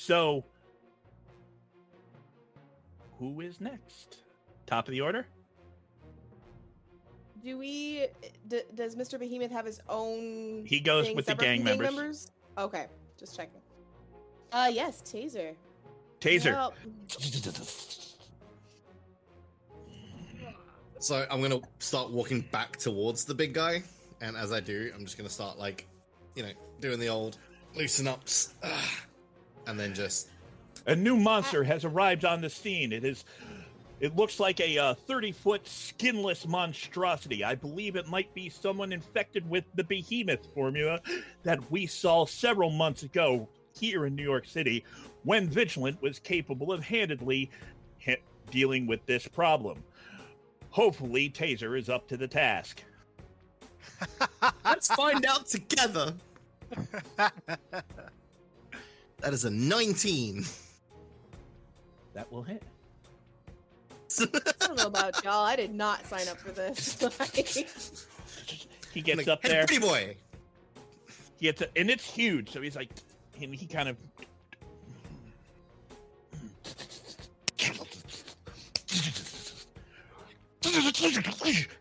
So, who is next? Top of the order? Does Mr. Behemoth have his own? He goes thing with the separate gang from members. Okay, just checking. Yes, taser. Taser. Well, So I'm gonna start walking back towards the big guy, and as I do, I'm just gonna start doing the old loosen ups, and then just. A new monster has arrived on the scene. It looks like a 30-foot skinless monstrosity. I believe it might be someone infected with the behemoth formula that we saw several months ago here in New York City when Vigilant was capable of handedly dealing with this problem. Hopefully, Taser is up to the task. Let's find out together. That is a 19. That will hit. I don't know about y'all. I did not sign up for this. He gets up there. Pretty boy. He gets and it's huge. So he's like, and he kind of.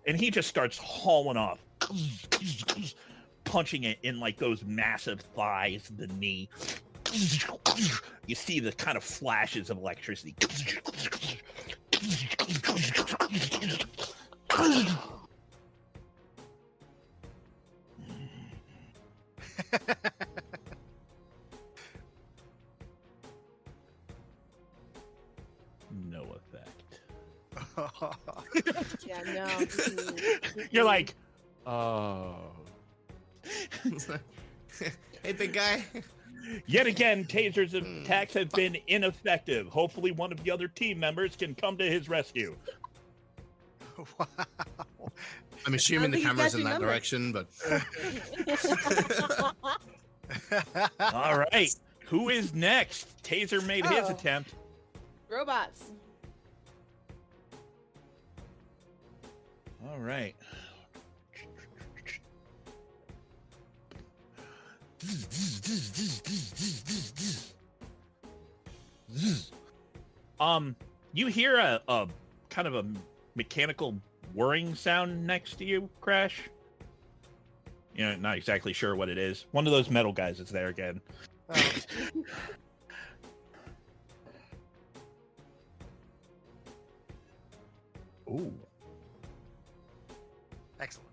And he just starts hauling off, punching it in like those massive thighs, the knee. You see the kind of flashes of electricity. No effect. Yeah, no. You're like, oh. Hey, big guy. Yet again, Taser's attacks have been ineffective. Hopefully one of the other team members can come to his rescue. Wow. I'm assuming the he's camera's got in your that number. direction, but... All right. Who is next? Taser made his attempt. Robots. All right. You hear a kind of a mechanical whirring sound next to you, Crash. You know, not exactly sure what it is. One of those metal guys is there again. Oh. Ooh. Excellent.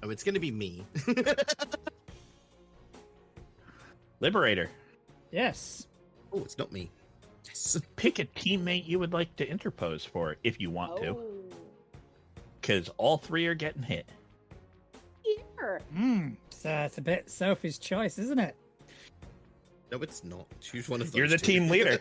Oh, it's gonna be me. Liberator, Yes. Oh, it's not me. Yes. pick a teammate you would like to interpose for if you want to, Oh. because all three are getting hit. Here. So it's a bit Sophie's choice, isn't it? No, it's not. Choose one of those. You're the team leader.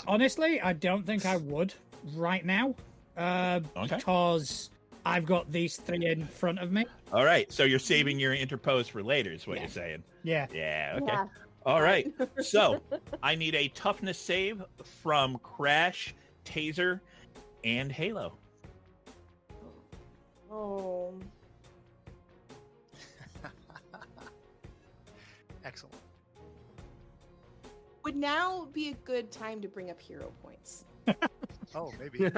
Honestly, I don't think I would right now. Okay. Because I've got these three in front of me. All right, so you're saving your interpose for later, is what Yeah. you're saying. Yeah. Yeah, okay. Yeah. All right, so I need a toughness save from Crash, Taser, and Halo. Oh. Excellent. Would now be a good time to bring up hero points. Oh, maybe.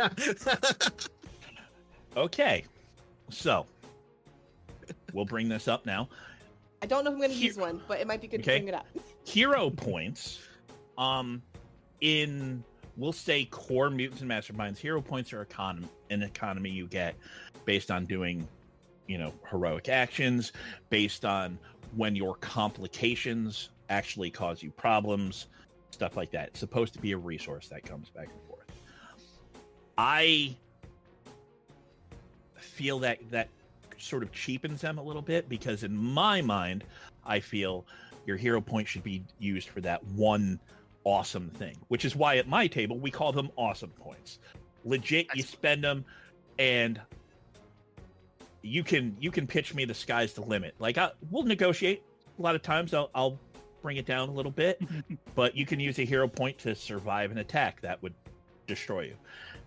Okay, so we'll bring this up now. I don't know if I'm going to use one, but it might be good Okay. to bring it up. Hero points, in we'll say core mutants and masterminds. Hero points are an economy you get based on doing, heroic actions, based on when your complications actually cause you problems, stuff like that. It's supposed to be a resource that comes back and forth. I feel that sort of cheapens them a little bit, because in my mind, I feel your hero point should be used for that one awesome thing, which is why at my table we call them awesome points. Legit, you spend them, and you can pitch me the sky's the limit. Like, we'll negotiate. A lot of times I'll bring it down a little bit, but you can use a hero point to survive an attack that would destroy you.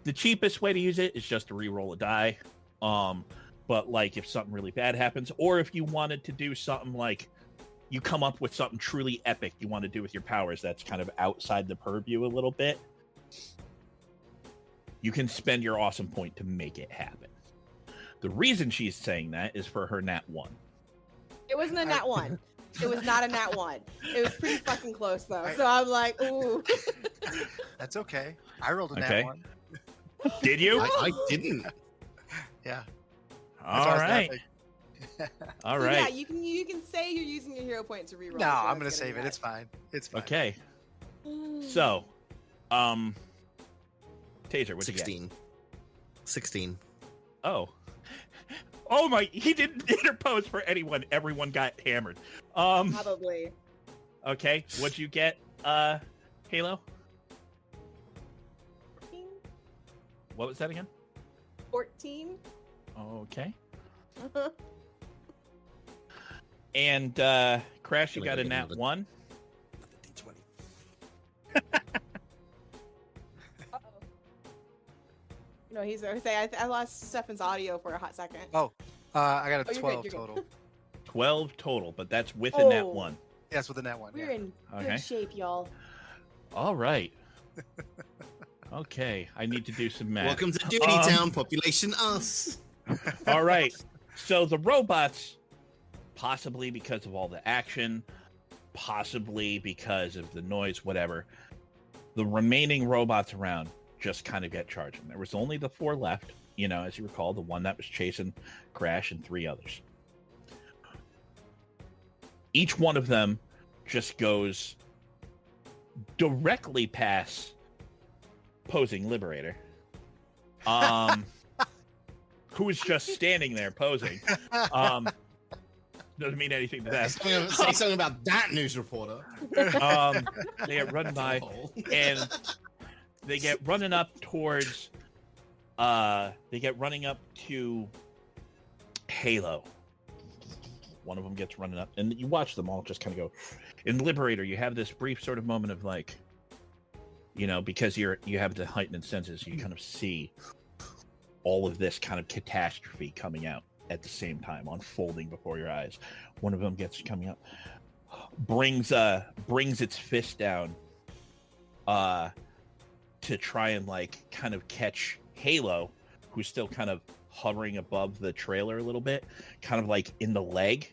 The cheapest way to use it is just to re-roll a die. But like if something really bad happens, or if you wanted to do something like you come up with something truly epic you want to do with your powers that's kind of outside the purview a little bit, you can spend your awesome point to make it happen. The reason she's saying that is for her nat 1. It wasn't a nat 1. It was not a nat 1. It was pretty fucking close though. So I'm like, ooh. That's okay. I rolled a Okay. nat 1. Did you? I didn't. Yeah. All right. All So right. yeah, you can say you're using your hero point to reroll. No, I'm gonna save it. It's fine. It's fine. Okay. So, Taser, what'd you get? 16. Oh. Oh my, he didn't interpose for anyone. Everyone got hammered. Probably. Okay, what'd you get, Halo? 14? What was that again? 14? Okay. And, Crash, you got a nat 1? Uh-oh. No, he's gonna say I lost Stefan's audio for a hot second. Oh, I got a Oh, you're 12 good, you're good. total. 12 total, but that's with a nat Oh. 1. Yes, with a nat 1. We're Yeah. in Okay. good shape, y'all. All right. Okay, I need to do some math. Welcome to Duty Town, population us. All right. So the robots, possibly because of all the action, possibly because of the noise, whatever, the remaining robots around just kind of get charging. There was only the 4 left, you know, as you recall, the one that was chasing Crash and 3 others. Each one of them just goes directly past posing Liberator. Who is just standing there posing. Doesn't mean anything to them. Say something about that news reporter. They get run by, and they get running up towards. They get running up to Halo. One of them gets running up, and you watch them all just kind of go. In Liberator, you have this brief sort of moment of like, you know, because you have the heightened senses, you kind of see all of this kind of catastrophe coming out at the same time, unfolding before your eyes. One of them gets coming up, brings its fist down, to try and like kind of catch Halo, who's still kind of hovering above the trailer a little bit, kind of like in the leg,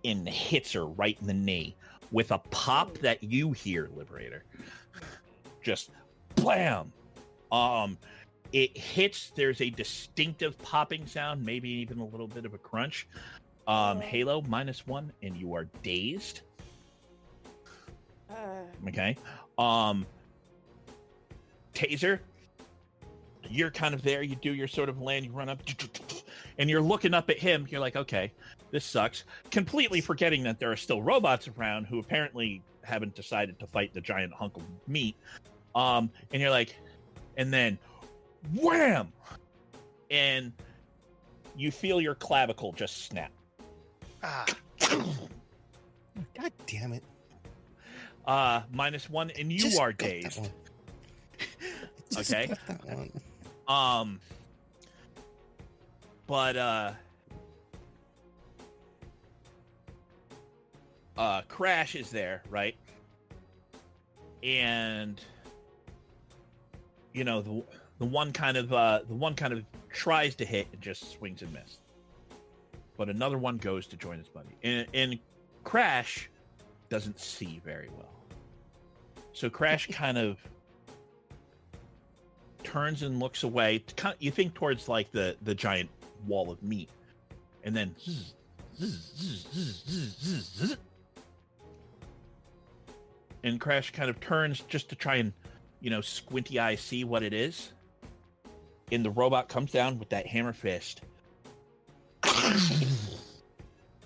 and hits her right in the knee with a pop that you hear, Liberator. Just blam. It hits, there's a distinctive popping sound, maybe even a little bit of a crunch. Halo, -1, and you are dazed. Okay. Taser, you're kind of there, you do your sort of land, you run up, and you're looking up at him, you're like, okay, this sucks. Completely forgetting that there are still robots around who apparently haven't decided to fight the giant hunk of meat. And you're like, and then wham! And you feel your clavicle just snap. Ah, God damn it. -1, and you Just are got that dazed. one. Just Okay. got that one. But Crash is there, right? And you know, the one kind of tries to hit and just swings and misses. But another one goes to join his buddy. And Crash doesn't see very well. So Crash kind of turns and looks away. You think towards like the giant wall of meat. And then and Crash kind of turns just to try and, you know, squinty eye see what it is. And the robot comes down with that hammer fist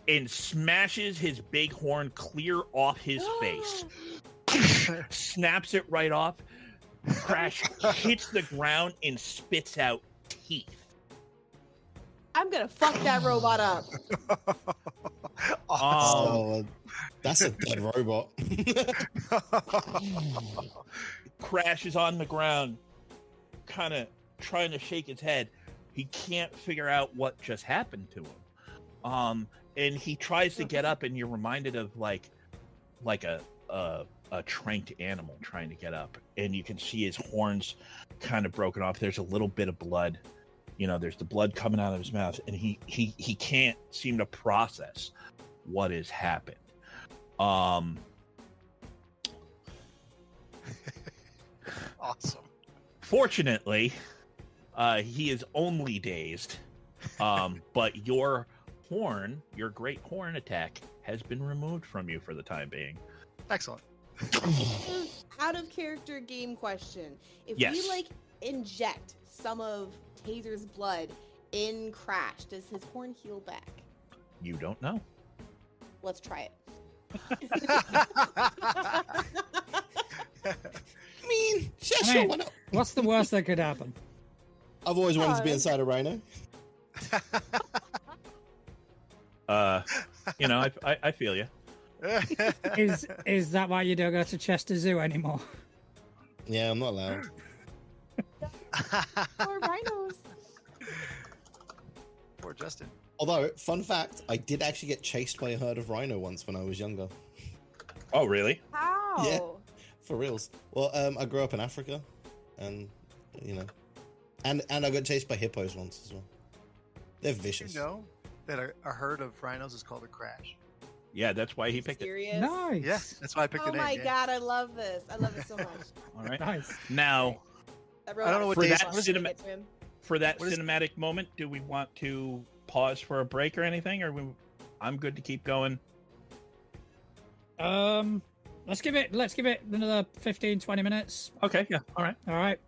and smashes his big horn clear off his face. Snaps it right off. Crash hits the ground and spits out teeth. I'm gonna fuck that robot up. Oh, that's a dead robot. Crash is on the ground, kind of trying to shake his head. He can't figure out what just happened to him. And he tries to get up, and you're reminded of like a tranked animal trying to get up, and you can see his horns kind of broken off. There's a little bit of blood, there's the blood coming out of his mouth, and he can't seem to process what has happened. Awesome. Fortunately, he is only dazed, but your great horn attack has been removed from you for the time being. Excellent. Out of character game question. If Yes. we inject some of Taser's blood in Crash, does his horn heal back? You don't know. Let's try it. I mean, sure, I mean- why not? What's the worst that could happen? I've always wanted to be Oh. inside a rhino. I feel you. Is that why you don't go to Chester Zoo anymore? Yeah, I'm not allowed. Or rhinos. Poor Justin. Although, fun fact, I did actually get chased by a herd of rhino once when I was younger. Oh, really? How? Yeah. For reals. Well, I grew up in Africa, and and I got chased by hippos once as well. They're Did vicious. you know that a herd of rhinos is called a crash? Yeah, that's why he picked it. Serious? Nice. Yeah, that's why I picked Oh the name. my yeah. god, I love this. I love it so much. All right. Nice. Now, That I don't know what For days- that what is- cinema- Get to him. for that What is- cinematic moment, do we want to pause for a break or anything, or I'm good to keep going? Let's give it another 15, 20 minutes. Okay. Yeah. All right. All right.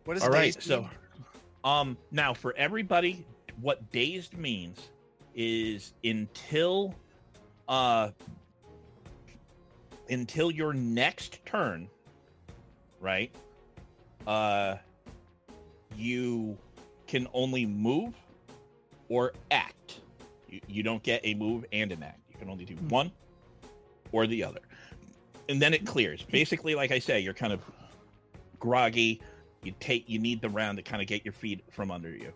What is All right. dazed So, mean? now for everybody, what dazed means is until your next turn, right? You can only move or act. You don't get a move and an act. You can only do one or the other. And then it clears. Basically, like I say, you're kind of groggy. You need the round to kind of get your feet from under you.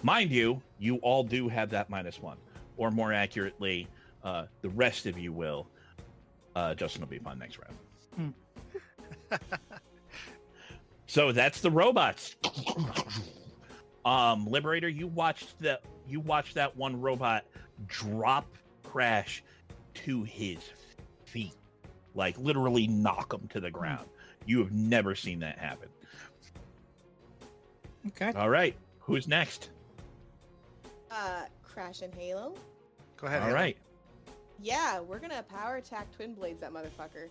Mind you, you all do have that -1, or more accurately, the rest of you will. Justin will be fine next round. So that's the robots. Liberator, you watched that one robot drop Crash to his feet, like literally knock him to the ground. You have never seen that happen. Okay. All right, who's next? Crash and Halo. Go ahead. All Halo. right. Yeah, we're gonna power attack Twin Blades that motherfucker.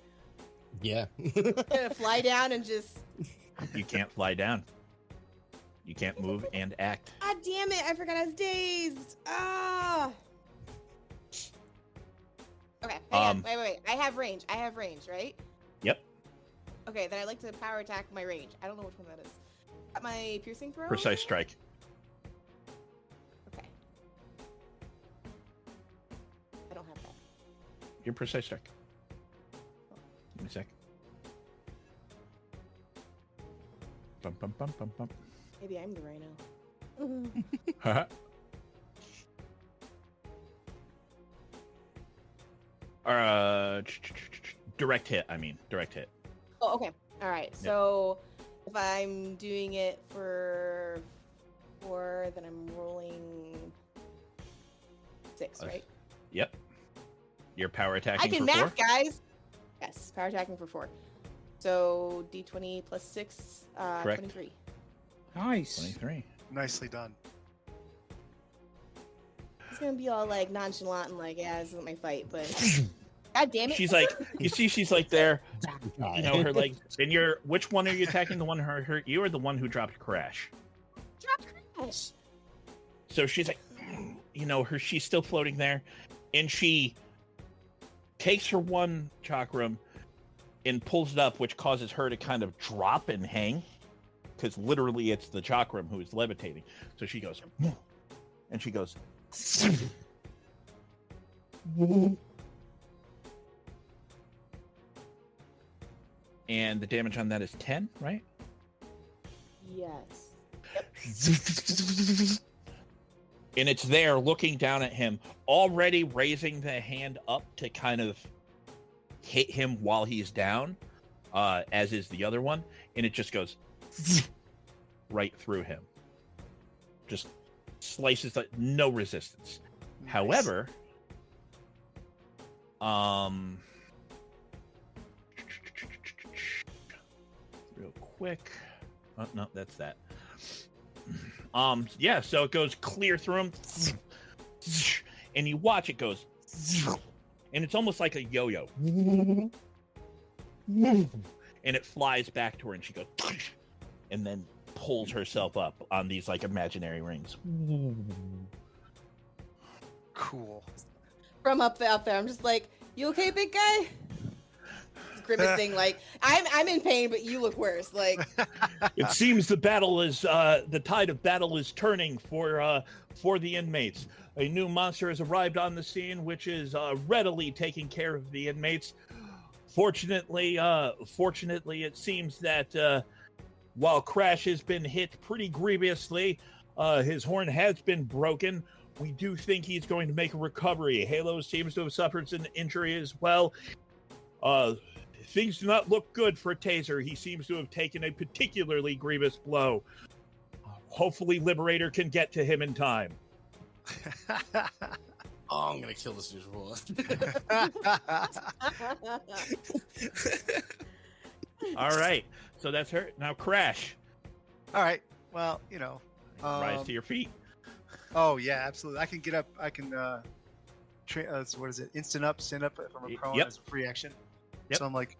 Yeah. Gonna fly down and just. You can't fly down. You can't move and act. God damn it! I forgot I was dazed. Ah. Okay. Hang on. Wait. I have range, right? Yep. Okay, then I like to power attack my range. I don't know which one that is. Got my piercing throw. Precise strike. Okay. I don't have that. Your precise strike. Give me a sec. Bum, bum, bum, bum, bum. Maybe I'm the rhino. Haha. Direct hit. I mean, direct hit. Oh, okay. All right. So if I'm doing it for 4, then I'm rolling 6, right? Yep. You're power attacking I can for 4. math, guys. Yes, power attacking for 4. So d20 plus 6, Correct. 23. Nice. 23. Nicely done. It's gonna be all like nonchalant and like, yeah, this isn't my fight, but god damn it. She's like, you see, she's like there, you know, her like. legs. And which one are you attacking? The one who hurt you, or the one who dropped Crash? Drop Crash. So she's like, she's still floating there, and she takes her one chakram and pulls it up, which causes her to kind of drop and hang, because literally it's the chakram who is levitating. So she goes, and she goes, and the damage on that is 10, right? Yes. and it's there looking down at him, already raising the hand up to kind of hit him while he's down, as is the other one, and it just goes right through him. Just slices, no resistance. Nice. However, real quick. Oh, no, that's that. Yeah, so it goes clear through him, and you watch it goes, and it's almost like a yo-yo, and it flies back to her, and she goes, and then pulls herself up on these like imaginary rings. Cool. From up there, I'm just like, you okay, big guy? Grimacing like I'm in pain, but you look worse. Like It seems the tide of battle is turning for the inmates. A new monster has arrived on the scene, which is readily taking care of the inmates. Fortunately, it seems that while Crash has been hit pretty grievously, his horn has been broken. We do think he's going to make a recovery. Halo seems to have suffered an injury as well. Things do not look good for Taser. He seems to have taken a particularly grievous blow. Hopefully, Liberator can get to him in time. Oh, I'm gonna kill this usual. All right, so that's her. Now, Crash. All right. Well, Rise to your feet. Oh yeah, absolutely. I can get up. I can. What is it? Instant up, stand up from a prone Yep. as a free action. Yep. So I'm like,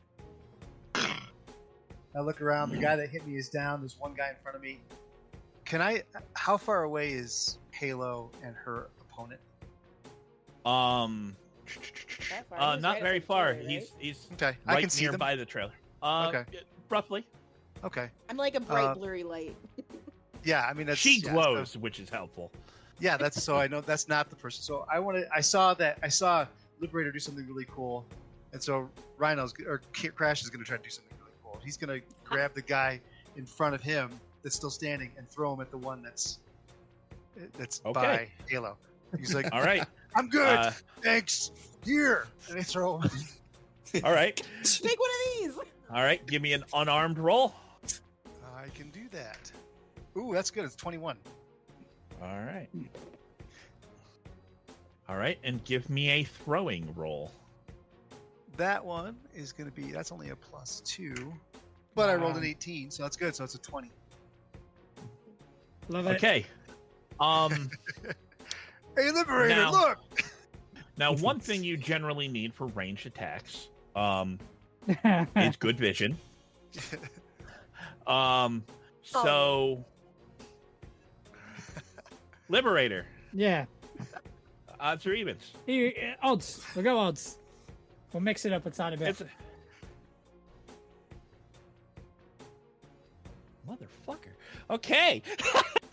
I look around. The guy that hit me is down. There's one guy in front of me. How far away is Halo and her opponent? That far? He's Not right very up the far. trailer, right? He's Okay, right I can see them. nearby the trailer. Okay. Roughly. Okay. I'm like a bright blurry light. Yeah, I mean that's She yeah, glows, which is helpful. Yeah, that's so I know that's not the person. So I saw Liberator do something really cool, and so Crash is going to try to do something really cool. He's going to grab the guy in front of him that's still standing and throw him at the one that's Okay. by Halo. He's like, All right. "I'm good, thanks." Here, and they throw him. All right. Take one of these. All right. Give me an unarmed roll. I can do that. Ooh, that's good. It's 21. All right. All right, and give me a throwing roll. That one is going to be. That's only a +2, but I rolled an 18, so that's good. So it's a 20. Love it. Okay. Hey, Liberator, Now- look! Now, one thing you generally need for ranged attacks is good vision. So, Liberator, Yeah. odds or evens? Odds. We'll go odds. We'll mix it up a tiny bit. It's motherfucker. Okay.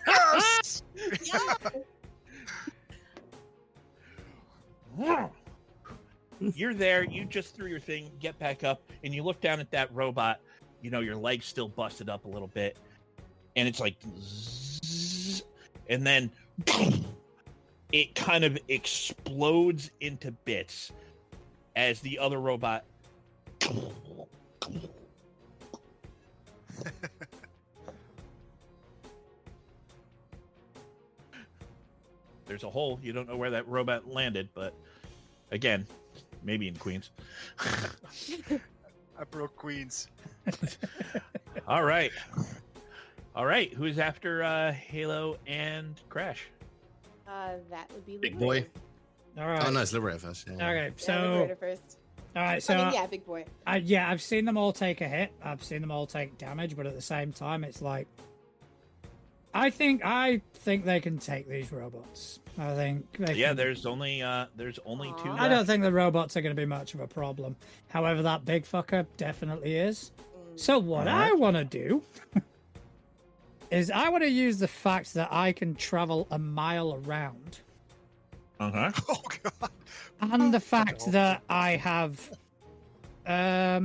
Yes! You're there. You just threw your thing, get back up, and you look down at that robot. You know, your leg's still busted up a little bit, and it's like, zzz, and then it kind of explodes into bits as the other robot there's a hole. You don't know where that robot landed, but again, maybe in Queens. I broke Queens. All right. Who's after Halo and Crash? That would be Big Liberator. boy. All right. Oh no, it's Liberator first. Yeah. Okay. Yeah, So, Liberator first. all right. So, I mean, yeah, big boy. I've seen them all take a hit. I've seen them all take damage, but at the same time, it's like, I think they can take these robots. I think they Yeah, can. there's only two. I don't think the robots are going to be much of a problem. However, that big fucker definitely is. So what I want to do is I want to use the fact that I can travel a mile around, Uh-huh. Oh, God. and the fact that I have a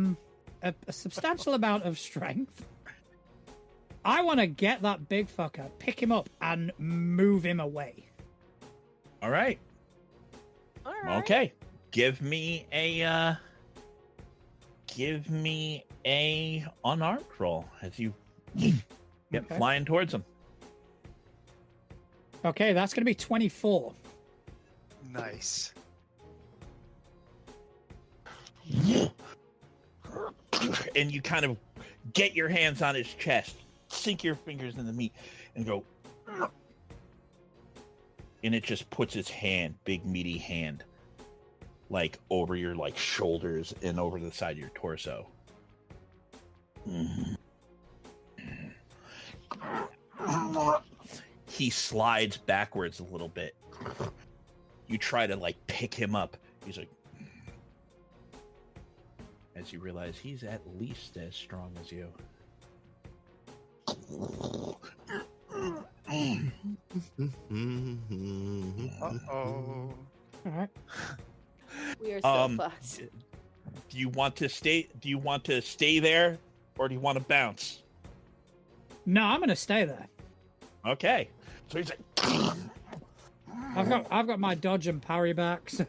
substantial amount of strength. I want to get that big fucker, pick him up, and move him away. All right. All right. Okay. Give me a unarmed roll as you get Okay. flying towards him. Okay, that's going to be 24. Nice. And you kind of get your hands on his chest, sink your fingers in the meat, and go. And it just puts its hand, big meaty hand, like over your like shoulders and over the side of your torso. He slides backwards a little bit. You try to like pick him up. He's like, as you realize he's at least as strong as you. Uh-oh. All right. We are so fucked. Do you want to stay? Do you want to stay there, or do you want to bounce? No, I'm going to stay there. Okay. So he's like, I've got my dodge and parry back. So.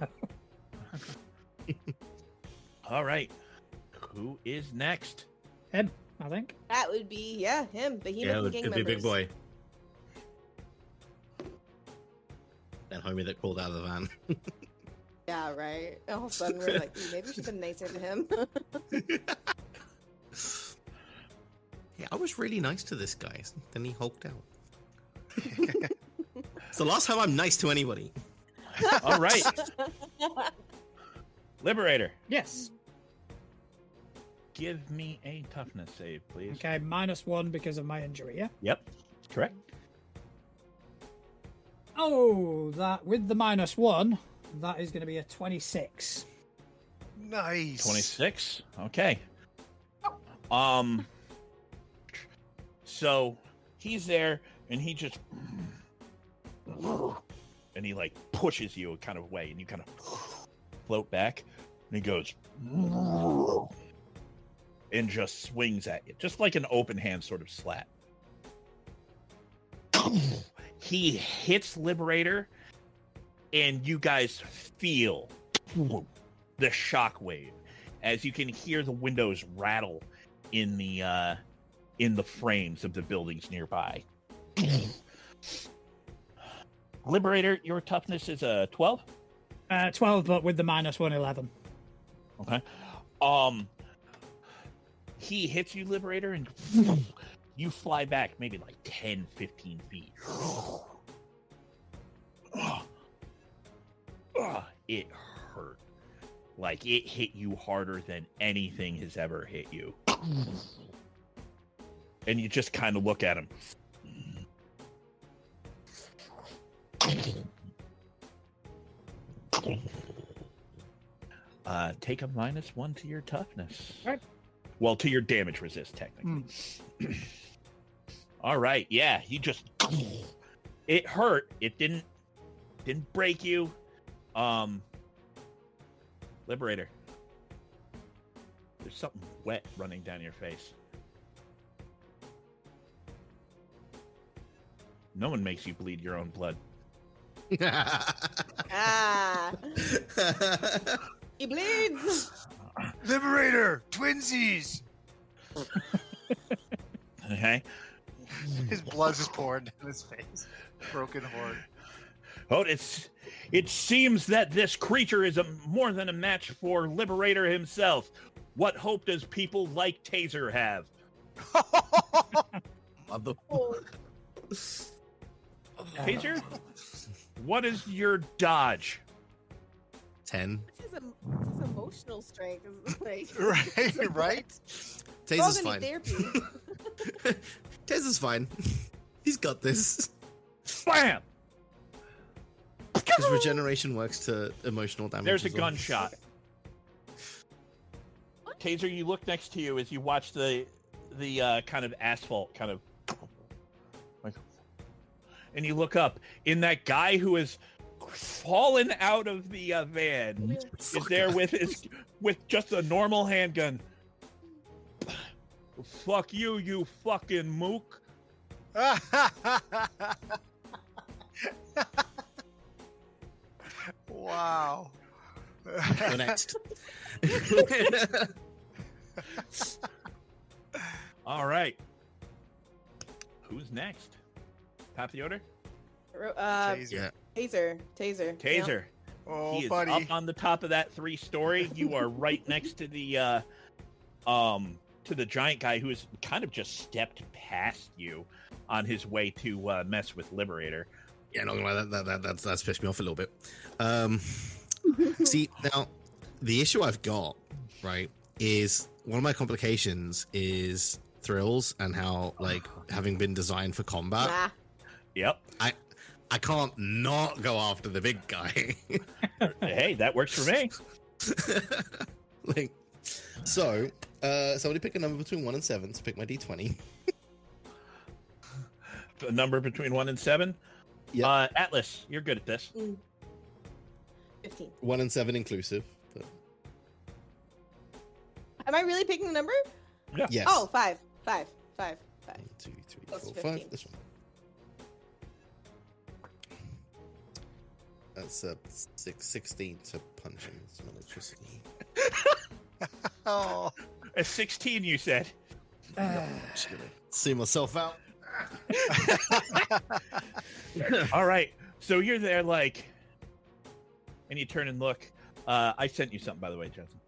all right. Who is next? Him, I think. That would be him. Behemoth Yeah, and it'd gang be a members. big boy. That homie that crawled out of the van. Yeah, right. All of a sudden we're like, "Ooh, maybe we should have been nicer to him. Yeah, I was really nice to this guy. Then he hulked out. It's the last time I'm nice to anybody. All right. Liberator, Yes. give me a toughness save, please. Okay, -1 because of my injury, yeah? Yep. Correct. Oh, that with the -1, that is going to be a 26. Nice. 26. Okay. So he's there and he just and he like pushes you a kind of way and you kind of float back and he goes and just swings at you just like an open hand sort of slap. He hits Liberator and you guys feel the shockwave as you can hear the windows rattle in the frames of the buildings nearby. Liberator, your toughness is a 12. 12, but with the -1, 11. Okay. He hits you, Liberator, and you fly back maybe like 10, 15 feet. It hurt. Like it hit you harder than anything has ever hit you. And you just kind of look at him. Take a -1 to your toughness. Right. Well, to your damage resist, technically. All right. Yeah, you just. It hurt. It didn't break you. Liberator. There's something wet running down your face. No one makes you bleed your own blood. Ah, he bleeds. Liberator! Twinsies! Okay. His blood is pouring down his face. Broken heart. Oh, it seems that this creature is more than a match for Liberator himself. What hope does people like Taser have? Mother. Oh, Taser, what is your dodge? 10. this is emotional strength. Is like, Right, right? Taser's Dog need fine. therapy. Taser's fine. He's got this. Bam! His regeneration works to emotional damage. There's a as well. gunshot. Taser, you look next to you as you watch the kind of asphalt kind of like, and you look up, and that guy who has fallen out of the van is there with just a normal handgun. Fuck you, you fucking mook. Wow. You're next. All right. Who's next? Top of the order? Taser. Yeah. Taser. Taser. Oh, He is buddy. up on the top of that 3-story. You are right next to the giant guy who has kind of just stepped past you on his way to mess with Liberator. Yeah, not gonna lie, that's pissed me off a little bit. See, now the issue I've got, right, is one of my complications is thrills and how, like, having been designed for combat, Nah. Yep. I can't not go after the big guy. Hey, that works for me. Like, so somebody pick a number between 1 and 7 to pick my d20. A number between 1 and 7. Yep. Atlas, you're good at this. 15. 1 and 7 inclusive. But Am I really picking the number? Yeah. yes. Oh, 5. 5. 5. 5. 1, 2, 3, Plus 4, 15. 5. This one. That's 16 to punch him. Some electricity. Oh. A 16, you said. Just gonna see myself out. All right. So you're there, like, and you turn and look. I sent you something, by the way, Jensen.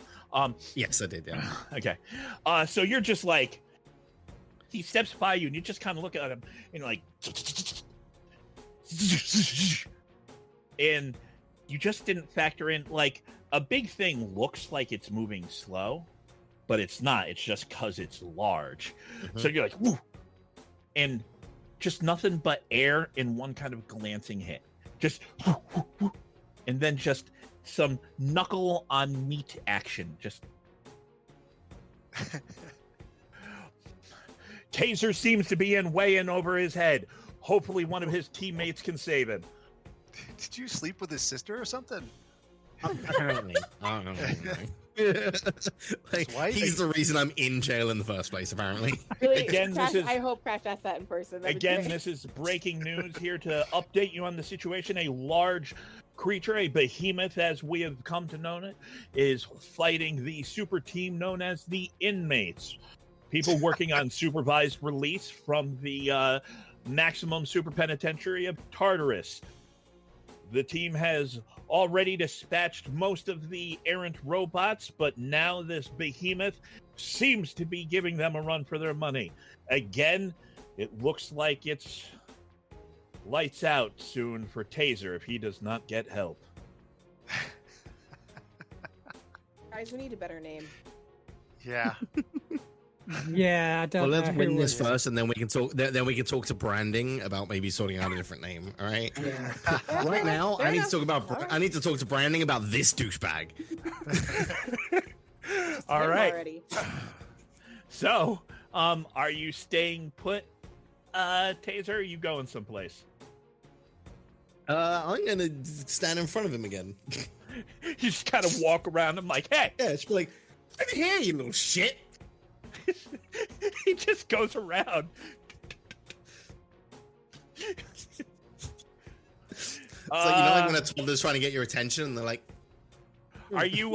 Yes, I did. Yeah. Okay. So you're just like, he steps by you, and you just kind of look at him, and you're like, and you just didn't factor in, like, a big thing looks like it's moving slow, but it's not. It's just because it's large. So you're like, woo, and just nothing but air in one kind of glancing hit. Just, woo, woo, woo, and then just some knuckle on meat action. Just. Taser seems to be way in over his head. Hopefully one of his teammates can save him. Did you sleep with his sister or something? Apparently. I don't know. Like, Why- he's the reason I'm in jail in the first place, apparently. Really, Again, Crash, this is- I hope Crash asked that in person. That'd be Again, great. this is breaking news here to update you on the situation. A large creature, a behemoth as we have come to know it, is fighting the super team known as the Inmates. People working on supervised release from the maximum super penitentiary of Tartarus. The team has already dispatched most of the errant robots, but now this behemoth seems to be giving them a run for their money. Again, it looks like it's lights out soon for Taser if he does not get help. Guys, we need a better name. Yeah. Yeah, I don't Well, know. let's win who this would- first, and then we can talk. Then we can talk to branding about maybe sorting out a different name. All right. Yeah. Right now, Fair I need enough. to talk about. All right. I need to talk to branding about this douchebag. All Him right. Already. So, are you staying put, Taser? Or are you going someplace? I'm gonna stand in front of him again. You just kind of walk around him like, hey. Yeah, it's like, over here, you little shit. He just goes around. It's like, you know, like when a toddler's trying to get your attention, and they're like, Are you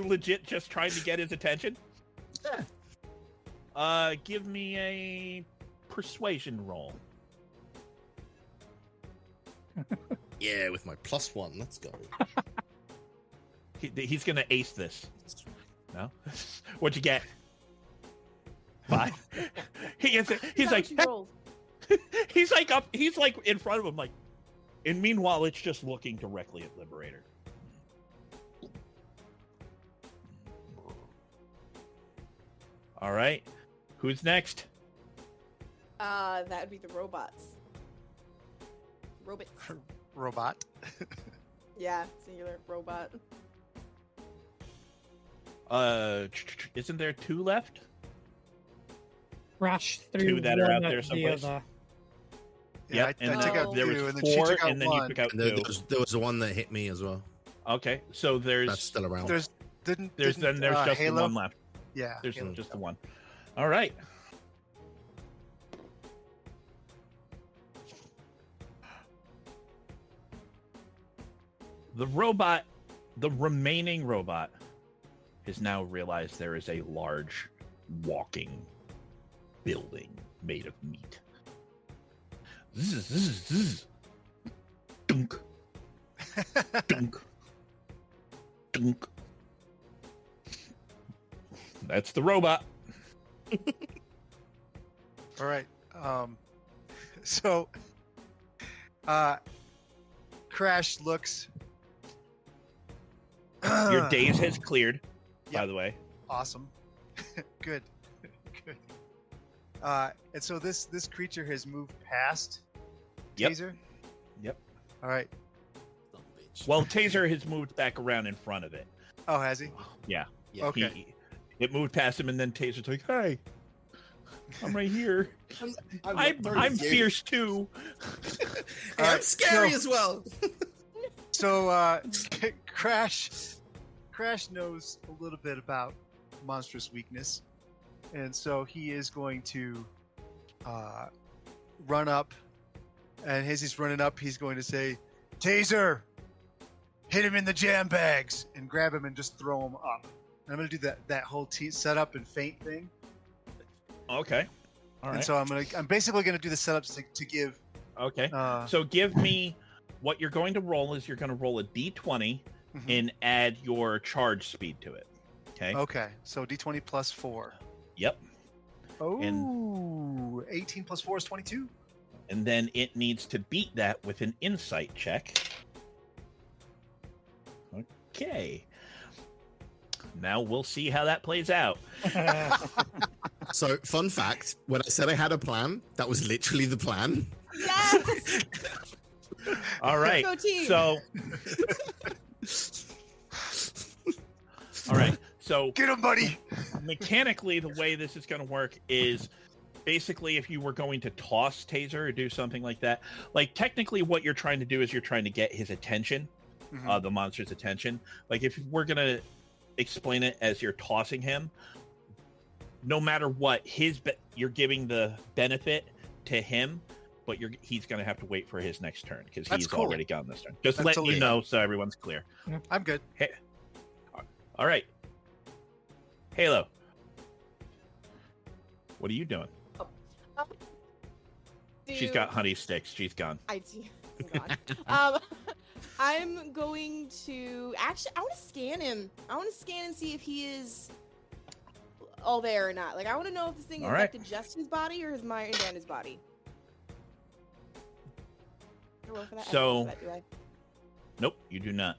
legit just trying to get his attention? Yeah. Give me a persuasion roll. yeah, with my +1. Let's go. He's gonna ace this. No? What'd you get? 5. He's like, She rolled. he's like up, he's like in front of him, like, and meanwhile it's just looking directly at Liberator. All right, who's next? That would be the robots. Robots. Robot. Yeah, singular robot. Isn't there 2 left? Crash through Two that are one out or there the someplace. other. Yeah, Yep, I and took then out there 2, was and then she 4, took out and then 1. you took out There, 2. there was the one that hit me as well. Okay, so there's That's still around. There's there's just the Halo? one left. Yeah. There's Halo. just the one. All right. the remaining robot, has now realized there is a large walking building made of meat. Zzz, zzz, zzz. Dunk. Dunk. Dunk. That's the robot. All right. So, Crash looks. Your daze has cleared, by Yep. the way. Awesome. Good. Good. And so this creature has moved past Yep. Taser. Yep. All right. Son of a bitch. Well, Taser has moved back around in front of it. Oh, has he? Yeah. Yeah. Okay. It moved past him, and then Taser's like, "Hey, I'm right here. I'm you. fierce too." Hey, I'm Alright, scary so- as well. So Crash knows a little bit about monstrous weakness, and so he is going to run up, and as he's running up, he's going to say, "Taser, hit him in the jam bags," and grab him and just throw him up. And I'm going to do that whole setup and feint thing. Okay. All And right. so I'm basically going to do the setups to give. Okay. Uh, So give me what you're going to roll is you're going to roll a d20 mhm. and add your charge speed to it. Okay. Okay, so D20 plus 4. Yep. Oh, 18 plus 4 is 22. And then it needs to beat that with an insight check. Okay. Now we'll see how that plays out. So, fun fact: when I said I had a plan, that was literally the plan. Yes. All right. Go team. So all right. So Get him, buddy! mechanically, the way this is going to work is basically if you were going to toss Taser or do something like that, like technically what you're trying to do is you're trying to get his attention, Mhm. the monster's attention. Like if we're going to explain it as you're tossing him, no matter what, you're giving the benefit to him, but he's going to have to wait for his next turn because That's he's cool. already gone this turn. Just That's letting you totally know so everyone's clear. I'm good. All right. Halo. What are you doing? She's got honey sticks. She's gone. I do. God. I'm going to actually. I want to scan him. I want to scan and see if he is all there or not. Like, I want to know if this thing All right. infected just his body or his mind and his body. Do I roll for that? I don't roll So- for that, do I? Nope, you do not.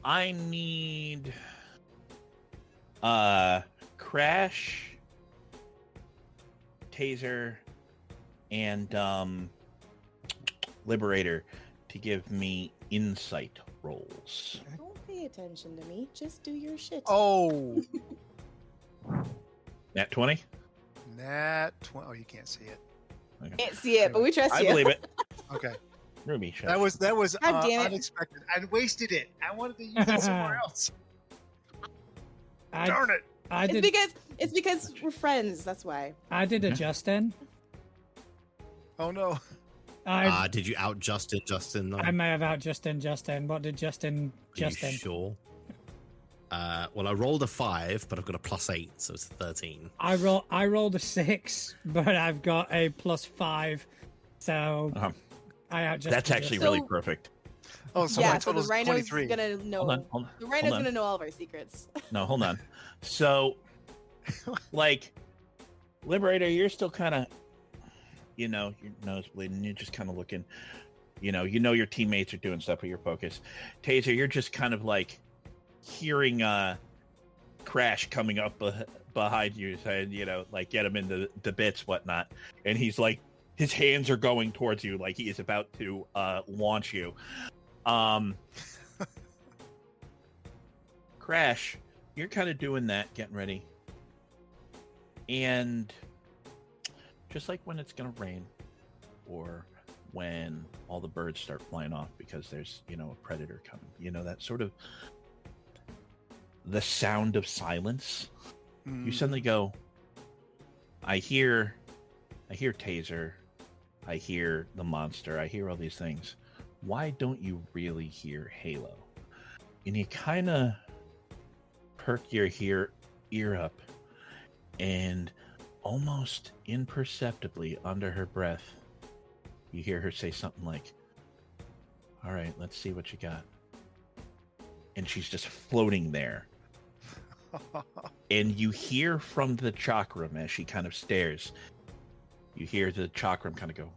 I need Crash, Taser, and Liberator to give me insight rolls. Don't pay attention to me. Just do your shit. Oh, Nat 20? Nat 20. Oh, you can't see it. Can't see it, but we trust I you. believe it. Okay, Ruby, shut that up. was God damn it. unexpected. I wasted it. I wanted to use it somewhere else. I, Darn it! I It's did. because we're friends. That's why. I did a Okay. Justin. Oh no! Did you out Justin? Though? I may have out Justin. What did Justin? Are you Justin. sure? Well, I rolled a 5, but I've got a +8, so it's 13. I rolled a 6, but I've got a +5, so Uh-huh. I out Justin. That's actually So- really perfect. Oh, so yeah, my so total the is rhino's 23. gonna know. Hold on. The rhino's hold on. gonna know all of our secrets. No, hold on. So, like, Liberator, you're still kind of, your nose bleeding. You're just kind of looking, your teammates are doing stuff with your focus. Taser, you're just kind of like hearing Crash coming up behind you, saying, like, get him in the bits, whatnot. And he's like, his hands are going towards you, like he is about to launch you. Crash, you're kind of doing that, getting ready. And just like when it's going to rain or when all the birds start flying off because there's, a predator coming, that sort of the sound of silence, Hmm. you suddenly go, I hear Taser, I hear the monster, I hear all these things. Why don't you really hear Halo? And you kind of perk your ear up, and almost imperceptibly under her breath, you hear her say something like, all right, let's see what you got. And she's just floating there. And you hear from the chakram as she kind of stares, you hear the chakram kind of go.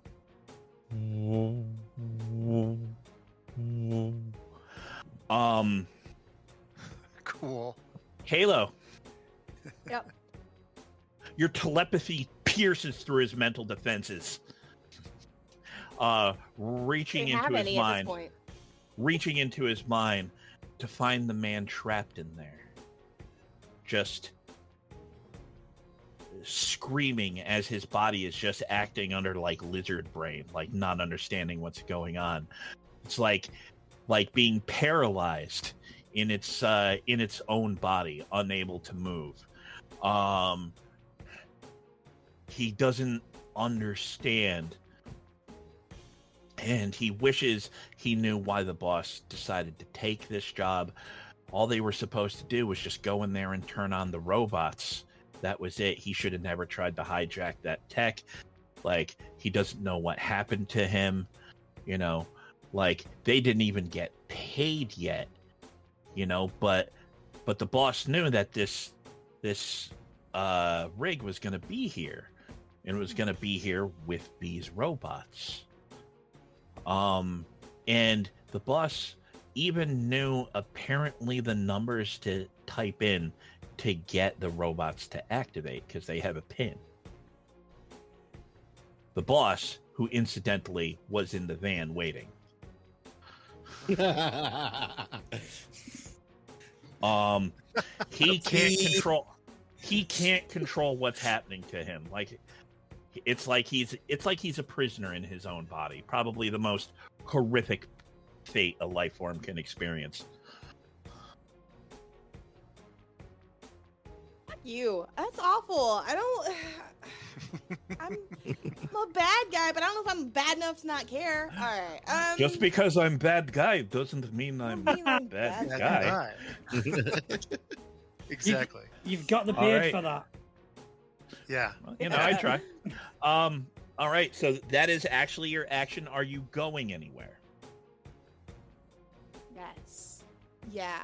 Cool. Halo, Yep. your telepathy pierces through his mental defenses. Reaching They into have his any at this mind, point. reaching into his mind to find the man trapped in there. Just screaming as his body is just acting under like lizard brain, like not understanding what's going on. It's like being paralyzed in its own body, unable to move. He doesn't understand, and he wishes he knew why the boss decided to take this job. All they were supposed to do was just go in there and turn on the robots. That was it. He should have never tried to hijack that tech. Like, he doesn't know what happened to him. You know, like, they didn't even get paid yet. You know, but the boss knew that this rig was going to be here, and it was going to be here with these robots. And the boss even knew apparently the numbers to type in to get the robots to activate, because they have a pin. The boss, who incidentally was in the van waiting. He can't control what's happening to him. Like, it's like he's a prisoner in his own body. Probably the most horrific fate a life form can experience. Fuck you. That's awful. I'm a bad guy, but I don't know if I'm bad enough to not care. All right. Just because I'm bad guy doesn't mean I'm like bad bad guy. Exactly. You've got the All beard right. for that. Yeah. You know, I try. All right, so that is actually your action. Are you going anywhere? Yes. Yeah.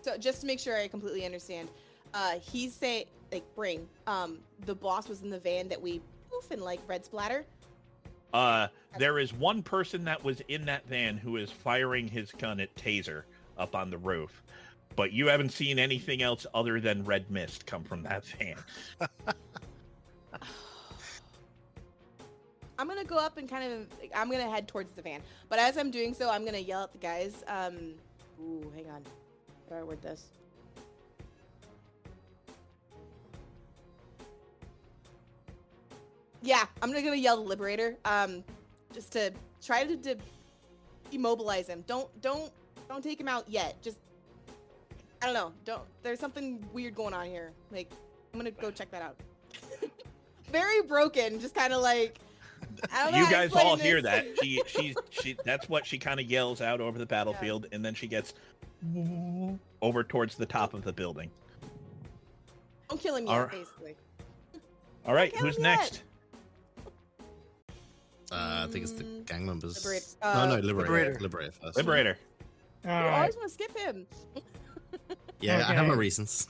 So just to make sure I completely understand, he's saying, like, bring. The boss was in the van that we poof and like red splatter. There is one person that was in that van who is firing his gun at Taser up on the roof, but you haven't seen anything else other than red mist come from that van. I'm gonna go up and I'm gonna head towards the van. But as I'm doing so, I'm gonna yell at the guys. Ooh, hang on. How do I word this? Yeah, I'm gonna yell the Liberator. Just to try to immobilize him. Don't take him out yet. Just, I don't know. There's something weird going on here. Like, I'm gonna go check that out. Very broken. Just kind of like. I don't know You how to guys explain all this. hear that. She that's what she kind of yells out over the battlefield, and then she gets over towards the top of the building. Don't kill him All yet, right. basically. All right, kill who's him yet. next? I think it's the gang members. Liberate- no, Liberator. Liberator first. Liberator. All I right. always want to skip him. Yeah, I have my Okay. reasons.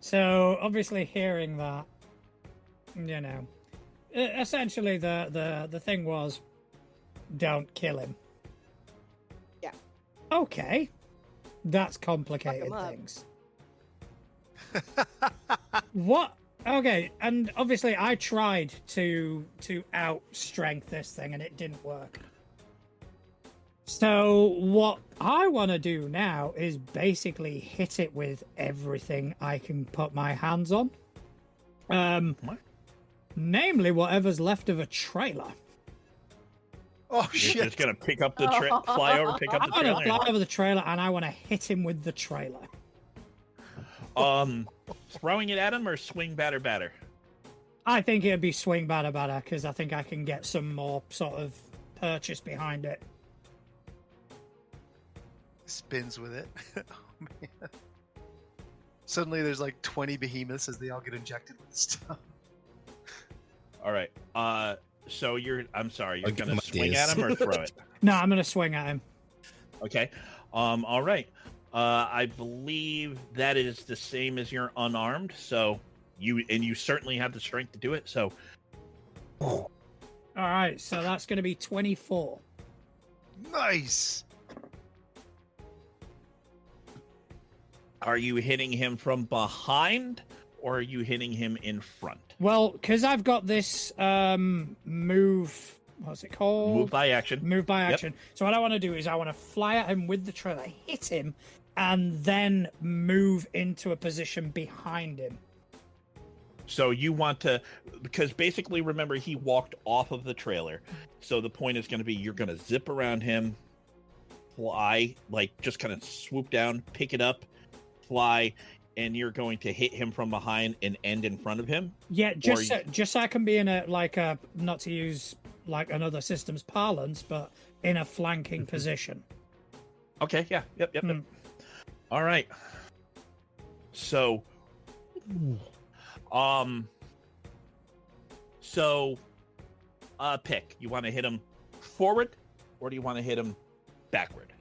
So obviously, hearing that, you know, essentially the thing was, don't kill him. Yeah. Okay, that's complicated up. things. What? Okay, and obviously I tried to out-strength this thing and it didn't work. So what I want to do now is basically hit it with everything I can put my hands on. What? Namely whatever's left of a trailer. Oh You're shit! just gonna pick up the fly over, pick up I'm the gonna trailer. fly over the trailer and I want to hit him with the trailer. Throwing it at him or swing batter batter. I think it'd be swing batter batter because I think I can get some more sort of purchase behind it. Spins with it. Oh, man. Suddenly, there's like 20 behemoths as they all get injected with stuff. All right. So I'm sorry. You're I'll give gonna him swing ideas. at him or throw it. No, I'm gonna swing at him. Okay. All right. I believe that is the same as your unarmed. So you certainly have the strength to do it. So All right, so that's gonna be 24. Nice. are you hitting him from behind or are you hitting him in front? Well, because I've got this move. What's it called? Move by action. Move by action. So what I want to do is I want to fly at him with the trailer, hit him, and then move into a position behind him. So you want to, because basically, remember, he walked off of the trailer. So the point is going to be you're going to zip around him, fly, like just kind of swoop down, pick it up, fly, and you're going to hit him from behind and end in front of him. Yeah, just so I can be in a not to use like another system's parlance, but in a flanking position. Okay, yeah, yep. All right. So, pick. You want to hit him forward, or do you want to hit him backward?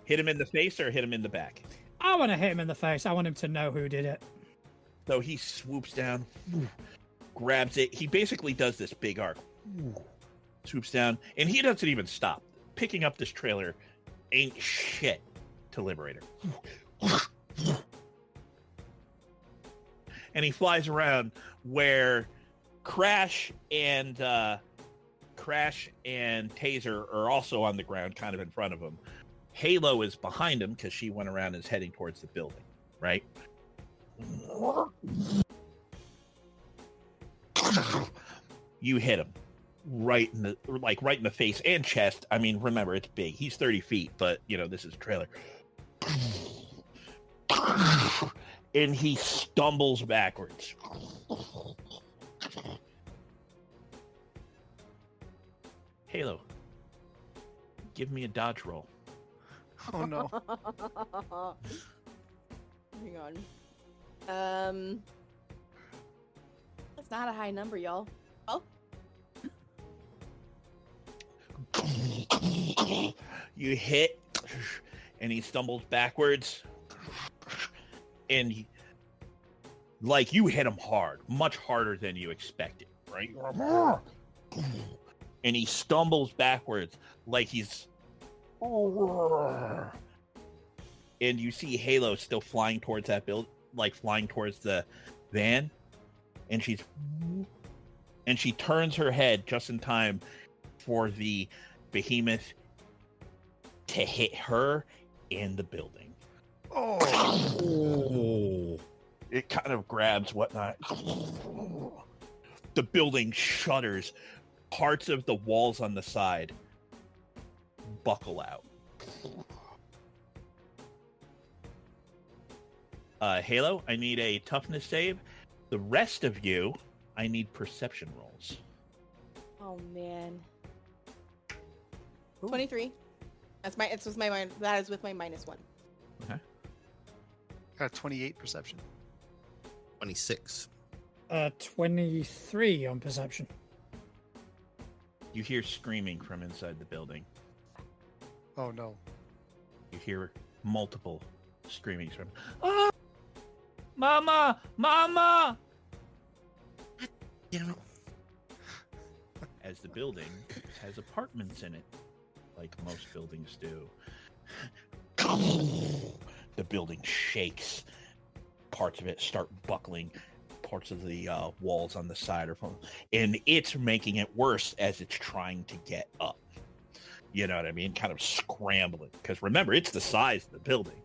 Hit him in the face or hit him in the back? I want to hit him in the face. I want him to know who did it. So he swoops down, grabs it. He basically does this big arc, swoops down, and he doesn't even stop. Picking up this trailer ain't shit to Liberator. And he flies around where Crash and Taser are also on the ground, kind of in front of him. Halo is behind him because she went around and is heading towards the building, right? You hit him right in the face and chest. I mean, remember, it's big. He's 30 feet, but this is a trailer. And he stumbles backwards. Halo, give me a dodge roll. Oh no. Hang on. That's not a high number, y'all. Oh. You hit, and he stumbles backwards, and you hit him hard, much harder than you expected, right? And he stumbles backwards like he's... And you see Halo still flying towards that flying towards the van, and she turns her head just in time for the behemoth to hit her and the building. Oh. It kind of grabs whatnot. The building shudders. Parts of the walls on the side buckle out. Halo, I need a toughness save. The rest of you, I need perception rolls. Oh man. 23. That is with my -1. Okay. Got 28 perception. 26. 23 on perception. You hear screaming from inside the building. Oh no. You hear multiple screamings from, "Ah! Mama! Mama!" Yeah. As the building has apartments in it, like most buildings do. The building shakes. Parts of it start buckling. Parts of the walls on the side are falling. And it's making it worse as it's trying to get up. You know what I mean? Kind of scrambling. Because remember, it's the size of the building.